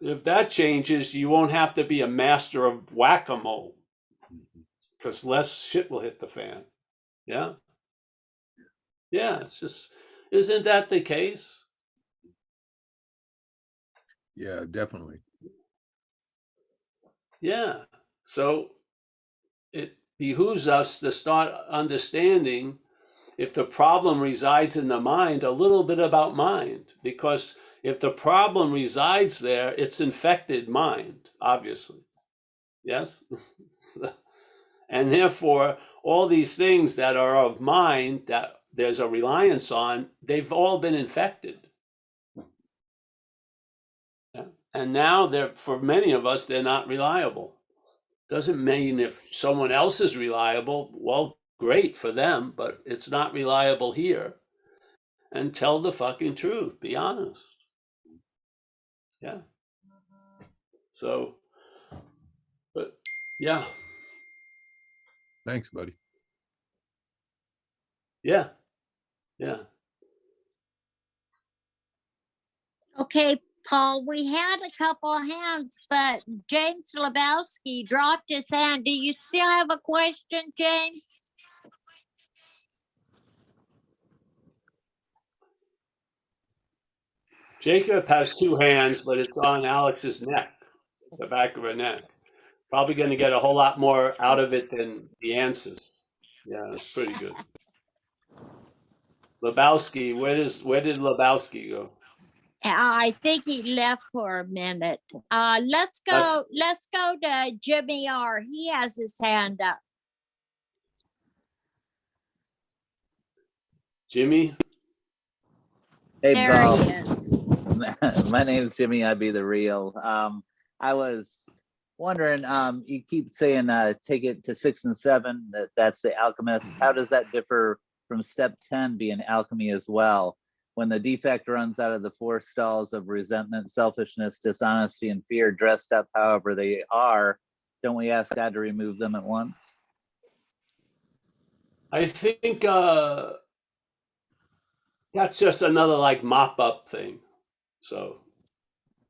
Speaker 1: If that changes, you won't have to be a master of whack-a-mole because less shit will hit the fan. Yeah. Yeah. It's just, isn't that the case?
Speaker 4: Yeah, definitely.
Speaker 1: Yeah. So it behooves us to start understanding, if the problem resides in the mind, a little bit about mind. Because if the problem resides there, it's infected mind, obviously. Yes? And therefore, all these things that are of mind that there's a reliance on, they've all been infected. Yeah. And now they're, for many of us, they're not reliable. Doesn't mean if someone else is reliable, well, great for them, but it's not reliable here. And tell the fucking truth. Be honest. Yeah. So, but yeah,
Speaker 4: Thanks, buddy.
Speaker 1: yeah, yeah.
Speaker 2: Okay, Paul, we had a couple hands, but James Lebowski dropped his hand. Do you still have a question, James?
Speaker 1: Jacob has two hands, but it's on Alex's neck, the back of her neck. Probably going to get a whole lot more out of it than the answers. Yeah, that's pretty good. Lebowski, where did Lebowski go?
Speaker 2: I think he left for a minute. Let's
Speaker 1: That's
Speaker 2: go to Jimmy R. He has his hand up.
Speaker 1: Jimmy.
Speaker 5: Hey,
Speaker 2: There
Speaker 5: Paul.
Speaker 2: he is.
Speaker 5: My name is Jimmy. I be the real. I was wondering, you keep saying take it to 6 and 7, that's the alchemist. How does that differ from step 10 being alchemy as well? When the defect runs out of the 4 stalls of resentment, selfishness, dishonesty, and fear, dressed up however they are, don't we ask God to remove them at once?
Speaker 1: I think that's just another like mop up thing. So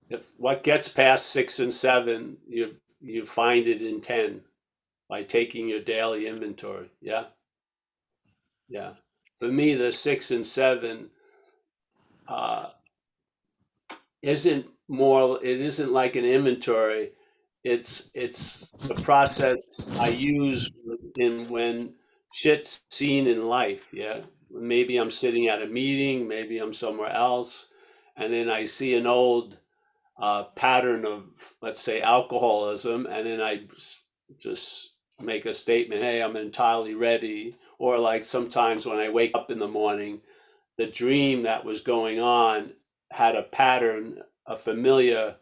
Speaker 1: if what gets past 6 and 7, you find it in 10 by taking your daily inventory. Yeah. Yeah. For me, the 6 and 7 isn't more, it isn't like an inventory. It's the process I use in when shit's seen in life. Yeah. Maybe I'm sitting at a meeting, maybe I'm somewhere else, and then I see an old pattern of, let's say, alcoholism, and then I just make a statement, hey, I'm entirely ready. Or like sometimes when I wake up in the morning, the dream that was going on had a pattern, a familiar,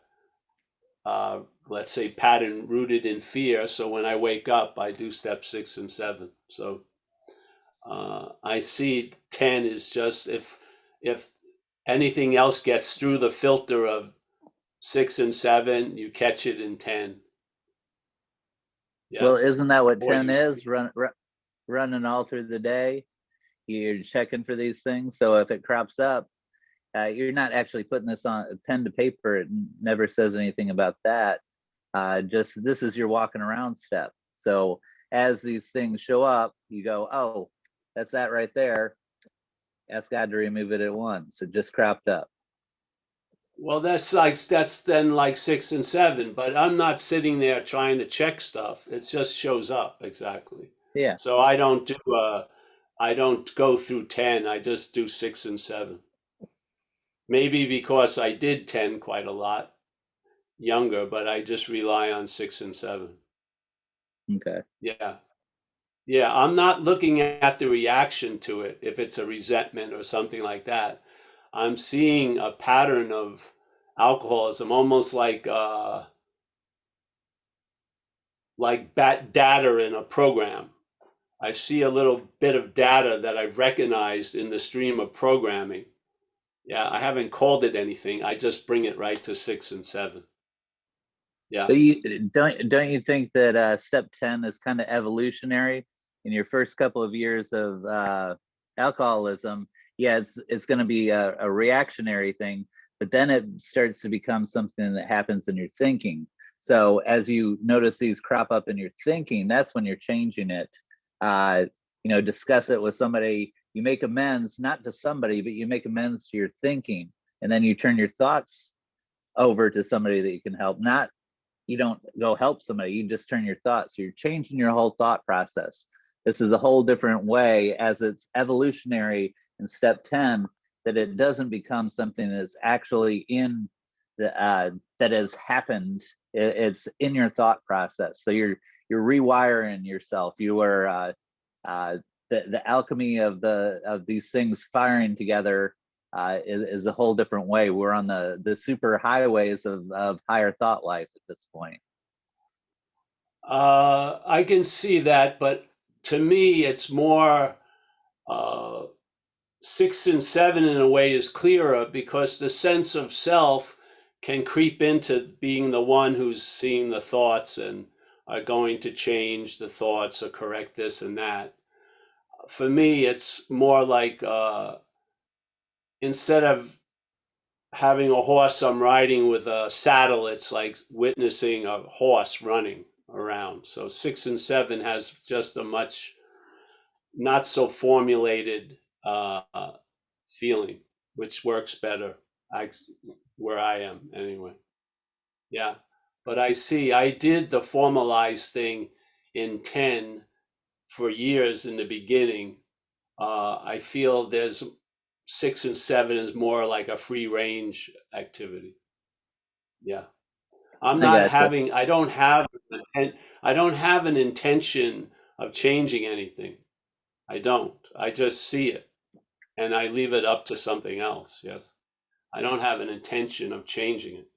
Speaker 1: let's say, pattern rooted in fear. So when I wake up, I do step 6 and 7. So I see 10 is just if anything else gets through the filter of 6 and 7, you catch it in 10. Yes.
Speaker 5: Well, isn't that what
Speaker 1: Or
Speaker 5: 10
Speaker 1: you
Speaker 5: is? Running all through the day. You're checking for these things. So if it crops up, you're not actually putting this on pen to paper. It never says anything about that. Just this is your walking around step. So as these things show up, you go, oh, that's that right there. Ask God to remove it at once. It just cropped up.
Speaker 1: Well, that's then like 6 and 7, but I'm not sitting there trying to check stuff. It just shows up exactly.
Speaker 5: Yeah.
Speaker 1: So I don't go through 10. I just do 6 and 7. Maybe because I did 10 quite a lot younger, but I just rely on 6 and 7.
Speaker 5: Okay.
Speaker 1: Yeah. Yeah, I'm not looking at the reaction to it if it's a resentment or something like that. I'm seeing a pattern of alcoholism, almost like data in a program. I see a little bit of data that I've recognized in the stream of programming, Yeah, I haven't called it anything. I just bring it right to 6 and 7. Yeah.
Speaker 5: But you don't you think that step 10 is kind of evolutionary in your first couple of years of alcoholism? Yeah, it's going to be a reactionary thing, but then it starts to become something that happens in your thinking. So as you notice these crop up in your thinking, that's when you're changing it. Discuss it with somebody. You make amends, not to somebody, but you make amends to your thinking, and then you turn your thoughts over to somebody that you can help. Not You don't go help somebody, you just turn your thoughts. You're changing your whole thought process. This is a whole different way, as it's evolutionary in step 10, that it doesn't become something that's actually in the that has happened. It's in your thought process. So you're rewiring yourself. You are the alchemy of these things firing together is a whole different way. We're on the super highways of higher thought life at this point.
Speaker 1: I can see that, but to me, it's more 6 and 7 in a way is clearer because the sense of self can creep into being the one who's seeing the thoughts and are going to change the thoughts or correct this and that. For me, it's more like instead of having a horse I'm riding with a saddle, it's like witnessing a horse running around. So 6 and 7 has just a much not so formulated feeling, which works better. Where I am anyway. Yeah, but I did the formalized thing in 10 for years in the beginning. I feel there's 6 and 7 is more like a free range activity. Yeah. I'm
Speaker 5: I
Speaker 1: not
Speaker 5: gotcha.
Speaker 1: having, I don't have, and I don't have an intention of changing anything. I don't. I just see it and I leave it up to something else. Yes. I don't have an intention of changing it.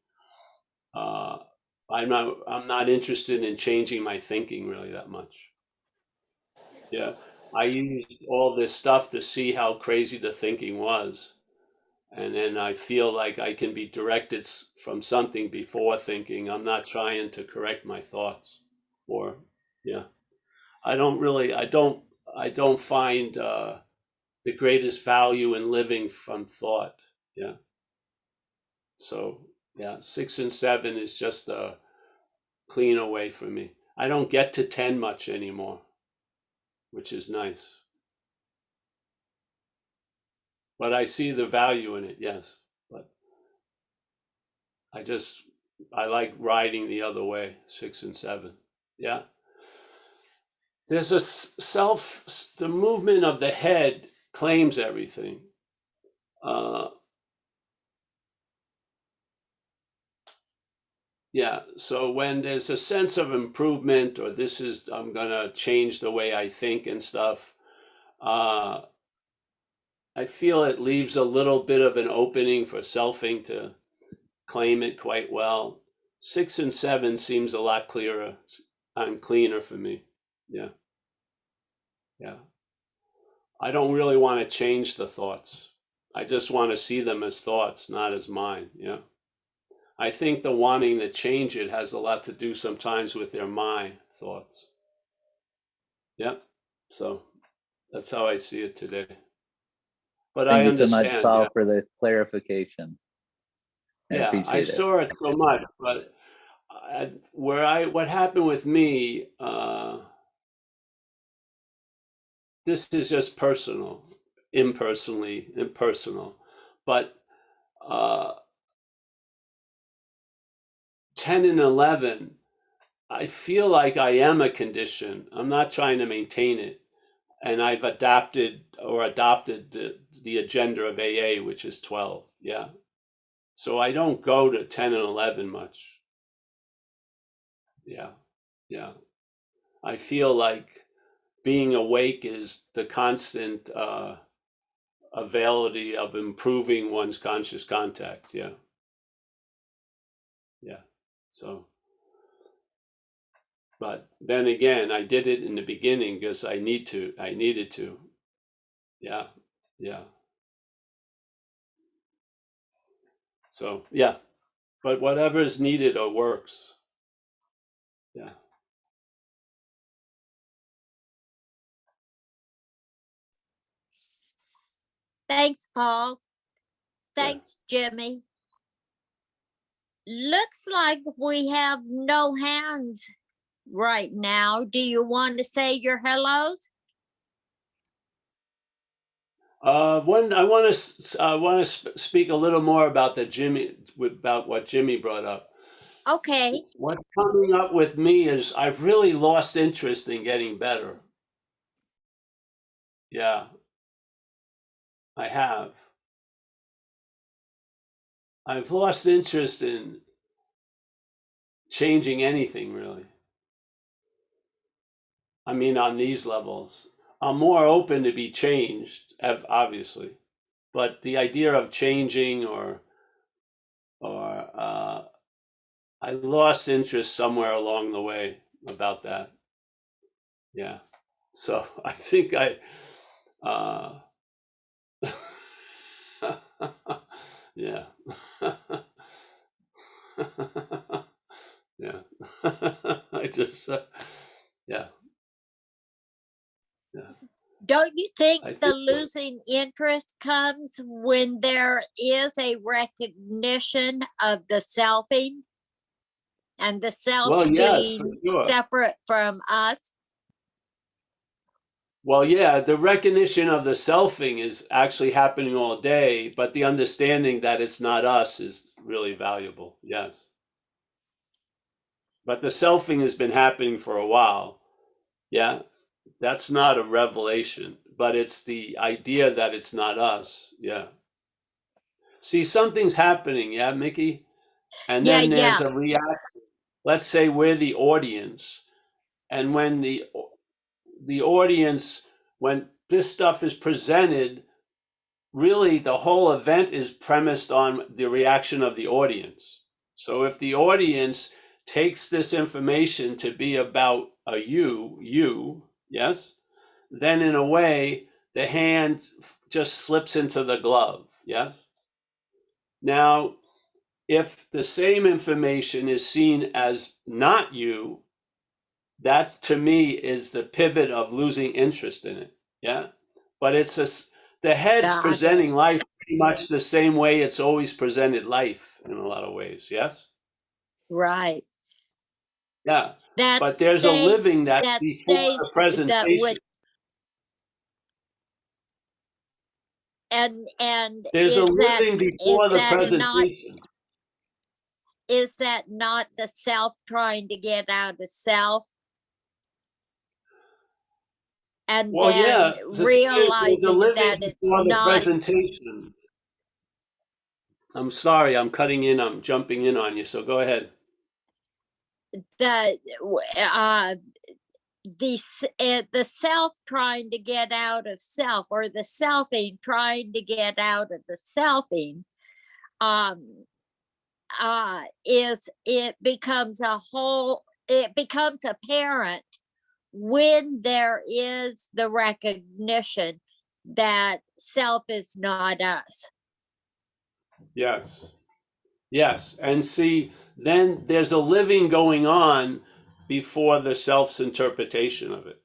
Speaker 1: Uh, I'm not interested in changing my thinking really that much. Yeah. I used all this stuff to see how crazy the thinking was. And then I feel like I can be directed from something before thinking. I'm not trying to correct my thoughts or, yeah. I don't find the greatest value in living from thought. Yeah. So, yeah, 6 and 7 is just a cleaner way for me. I don't get to 10 much anymore, which is nice. But I see the value in it, yes. But I like riding the other way, 6 and 7. Yeah. There's the movement of the head claims everything. Yeah, so when there's a sense of improvement or I'm gonna change the way I think and stuff, uh, I feel it leaves a little bit of an opening for selfing to claim it quite well. 6 and 7 seems a lot clearer and cleaner for me. Yeah, yeah. I don't really want to change the thoughts. I just want to see them as thoughts, not as mine. Yeah. I think the wanting to change it has a lot to do sometimes with their my thoughts. Yeah. So that's how I see it today. But
Speaker 5: Thank
Speaker 1: I
Speaker 5: you so much,
Speaker 1: understand.
Speaker 5: Paul,
Speaker 1: Yeah.
Speaker 5: for the clarification. I
Speaker 1: Yeah. I
Speaker 5: appreciate it.
Speaker 1: saw it so much, but what happened with me, this is just personal, impersonal. But uh, 10 and 11, I feel like I am a condition. I'm not trying to maintain it. And I've adopted the agenda of AA, which is 12. Yeah. So I don't go to 10 and 11 much. Yeah. Yeah. I feel like being awake is the constant availability of improving one's conscious contact. Yeah. Yeah. So, but then again, I did it in the beginning because I needed to. Yeah. Yeah. So yeah, but whatever is needed or works. Yeah.
Speaker 2: Thanks, Paul. Thanks, Jimmy. Looks like we have no hands right now. Do you want to say your hellos?
Speaker 1: One, I want to speak a little more about about what Jimmy brought up.
Speaker 2: Okay.
Speaker 1: What's coming up with me is I've really lost interest in getting better. Yeah, I have. I've lost interest in changing anything really. I mean, on these levels, I'm more open to be changed, obviously, but the idea of changing or I lost interest somewhere along the way about that. Yeah. So I think uh, yeah. Yeah. I just, yeah. Yeah.
Speaker 2: Don't you think
Speaker 1: I
Speaker 2: the
Speaker 1: think,
Speaker 2: losing interest comes when there is a recognition of the selfing and the self
Speaker 1: well, yeah, for
Speaker 2: being
Speaker 1: sure.
Speaker 2: separate from us?
Speaker 1: Well, yeah, the recognition of the selfing is actually happening all day, but the understanding that it's not us is really valuable. Yes. But the selfing has been happening for a while. Yeah. That's not a revelation, but it's the idea that it's not us. Yeah. See, something's happening. Yeah, Mickey. And
Speaker 2: Yeah,
Speaker 1: then there's
Speaker 2: yeah.
Speaker 1: a reaction. Let's say we're the audience. And when the audience, when this stuff is presented, really the whole event is premised on the reaction of the audience. So if the audience takes this information to be about a you, yes, then in a way the hand just slips into the glove, yes. Now, if the same information is seen as not you, that to me is the pivot of losing interest in it. Yeah. But the head's
Speaker 2: Got it.
Speaker 1: presenting life pretty much the same way it's always presented life in a lot of ways. Yes.
Speaker 2: Right.
Speaker 1: Yeah.
Speaker 2: That
Speaker 1: But there's a living that's
Speaker 2: that
Speaker 1: before the
Speaker 2: stays that
Speaker 1: presentation.
Speaker 2: would and
Speaker 1: There's a
Speaker 2: is that
Speaker 1: living before the
Speaker 2: not
Speaker 1: presentation.
Speaker 2: is that not the self trying to get out of self and
Speaker 1: Well, yeah,
Speaker 2: then
Speaker 1: there's a
Speaker 2: realizing
Speaker 1: living
Speaker 2: that it's
Speaker 1: before the
Speaker 2: not
Speaker 1: presentation. I'm sorry, I'm cutting in, I'm jumping in on you, so go ahead.
Speaker 2: the the self trying to get out of self, or the selfing trying to get out of the selfing, is it becomes apparent when there is the recognition that self is not us.
Speaker 1: Yes. Yes. And see, then there's a living going on before the self's interpretation of it.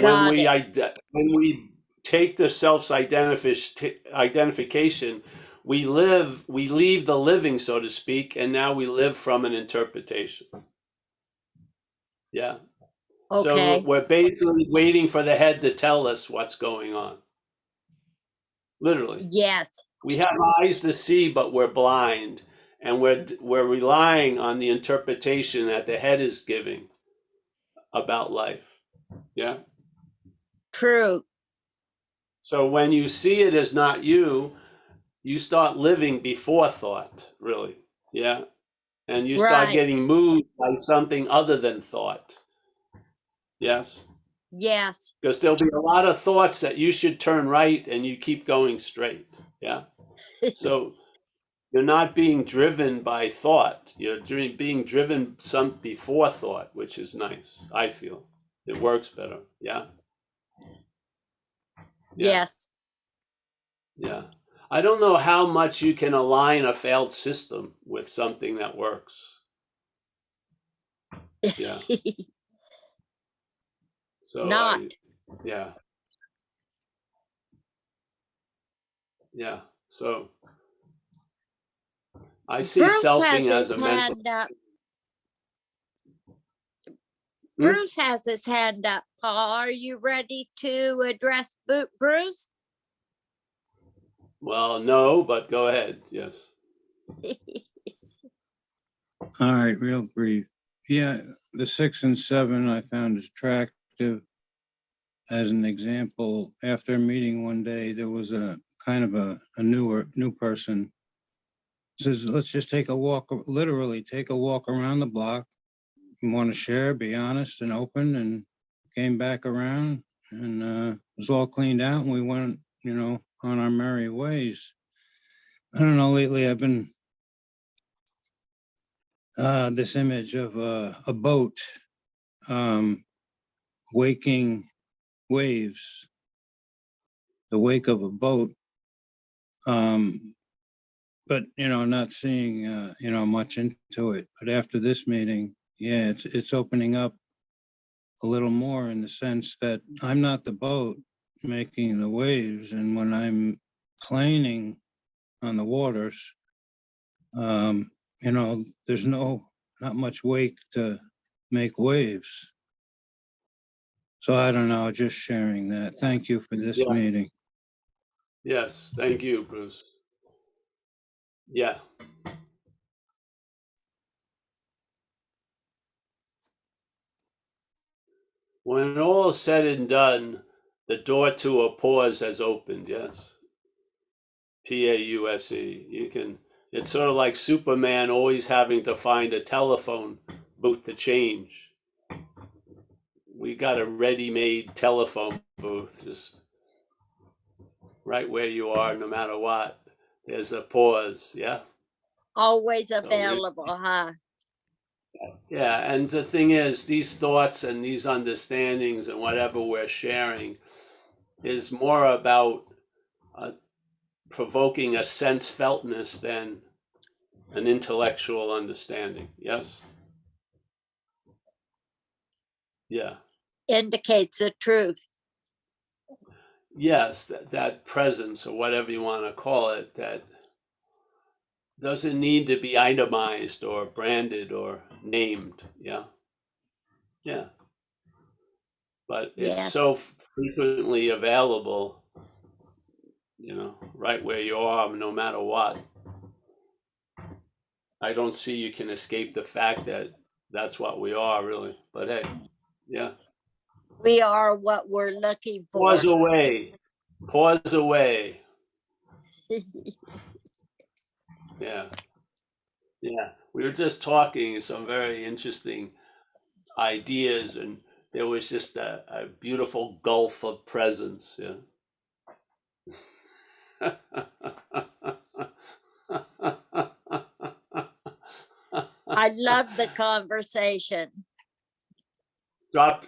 Speaker 1: When
Speaker 2: Got it.
Speaker 1: when we take the self's identification, we leave the living, so to speak, and now we live from an interpretation. Yeah. So
Speaker 2: Okay.
Speaker 1: we're basically waiting for the head to tell us what's going on. Literally.
Speaker 2: Yes.
Speaker 1: We have eyes to see, but we're blind, and we're relying on the interpretation that the head is giving about life. Yeah.
Speaker 2: True.
Speaker 1: So when you see it as not you, you start living before thought, really. Yeah. And you start
Speaker 2: Right.
Speaker 1: getting moved by something other than thought. Yes.
Speaker 2: Yes.
Speaker 1: Because there'll be a lot of thoughts that you should turn right and you keep going straight. Yeah. So you're not being driven by thought. You're being driven before thought, which is nice. I feel it works better. Yeah. Yeah.
Speaker 2: Yes.
Speaker 1: Yeah. I don't know how much you can align a failed system with something that works. Yeah. So
Speaker 2: Not.
Speaker 1: yeah. Yeah. So I see
Speaker 2: Bruce has
Speaker 1: selfing as
Speaker 2: his
Speaker 1: a mental.
Speaker 2: hand up.
Speaker 1: Hmm?
Speaker 2: Bruce has his hand up, Paul. Are you ready to address Bruce?
Speaker 1: Well, no, but go ahead. Yes.
Speaker 6: All right, real brief. Yeah, the 6 and 7 I found attractive. As an example, after a meeting one day, there was a kind of a new person. Says, let's just take a walk, literally take a walk around the block. You want to share, be honest and open, and came back around and it was all cleaned out and we went, on our merry ways. I don't know, lately I've been this image of a boat waking waves, the wake of a boat, but not seeing much into it. But after this meeting, yeah, it's opening up a little more in the sense that I'm not the boat making the waves, and when I'm planing on the waters, there's not much wake to make waves. So I don't know, just sharing that. Thank you for this
Speaker 1: Yeah.
Speaker 6: meeting.
Speaker 1: Yes. Thank you, Bruce. Yeah. When all is said and done, the door to a pause has opened. Yes. Pause. You can. It's sort of like Superman always having to find a telephone booth to change. We got a ready-made telephone booth, just right where you are, no matter what. There's a pause. Yeah.
Speaker 2: Always
Speaker 1: So
Speaker 2: available, huh?
Speaker 1: yeah, and the thing is, these thoughts and these understandings and whatever we're sharing is more about provoking a sense feltness than an intellectual understanding. Yes? Yeah.
Speaker 2: Indicates the truth.
Speaker 1: Yes, that presence or whatever you want to call it, that doesn't need to be itemized or branded or named. Yeah. Yeah. But it's
Speaker 2: Yes.
Speaker 1: so frequently available, right where you are, no matter what. I don't see you can escape the fact that that's what we are, really. But hey, yeah.
Speaker 2: We are what we're looking for.
Speaker 1: Pause away. Pause away. Yeah. Yeah. We were just talking some very interesting ideas, and there was just a beautiful gulf of presence. Yeah.
Speaker 2: I love the conversation.
Speaker 1: drop,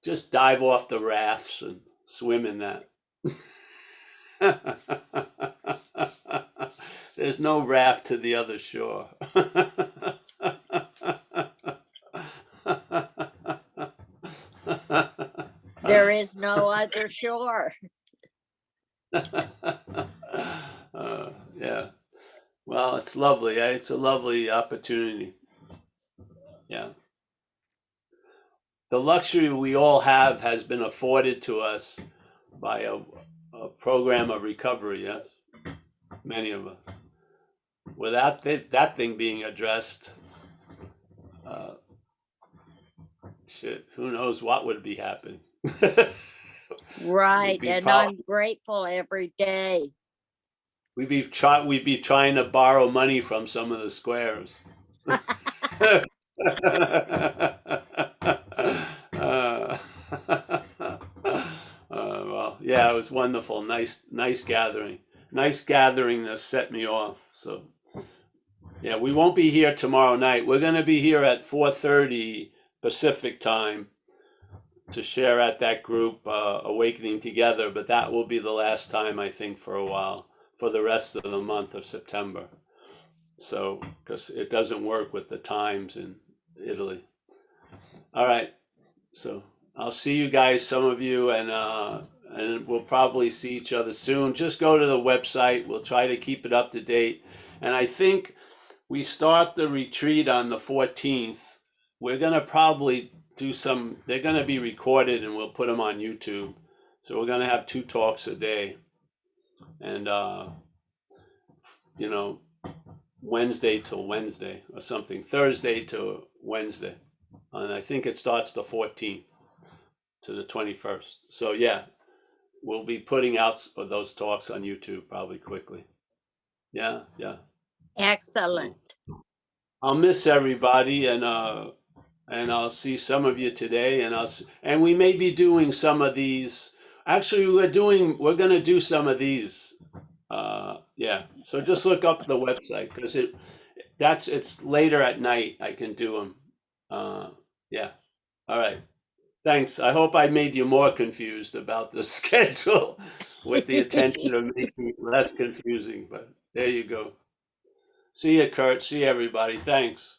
Speaker 1: just dive off the rafts and swim in that. There's no raft to the other shore.
Speaker 2: There is no other shore.
Speaker 1: Yeah. Well, it's lovely. It's a lovely opportunity. Yeah. The luxury we all have has been afforded to us by a program of recovery, yes? Many of us. Without that thing being addressed, who knows what would be happening.
Speaker 2: Right. And I'm grateful every day.
Speaker 1: We'd be trying to borrow money from some of the squares. Well, yeah, it was wonderful. Nice gathering. Nice gathering that set me off. So, yeah, we won't be here tomorrow night. We're going to be here at 4:30 Pacific time to share at that group Awakening Together, but that will be the last time, I think, for a while. for the rest of the month of September. So, because it doesn't work with the times in Italy. All right. So I'll see you guys, some of you, and we'll probably see each other soon. Just go to the website. We'll try to keep it up to date. And I think we start the retreat on the 14th. We're going to probably do some, they're going to be recorded and we'll put them on YouTube. So we're going to have 2 talks a day. And, you know, Wednesday till Wednesday or something, Thursday to Wednesday. And I think it starts the 14th to the 21st. So yeah, we'll be putting out those talks on YouTube probably quickly. Yeah, yeah.
Speaker 2: Excellent.
Speaker 1: So I'll miss everybody, and I'll see some of you today, and we may be doing some of these. Actually, we're gonna do some of these. Yeah. So just look up the website because it's later at night. I can do them. Yeah. All right. Thanks. I hope I made you more confused about the schedule with the intention of making it less confusing, but there you go. See you, Kurt. See everybody. Thanks.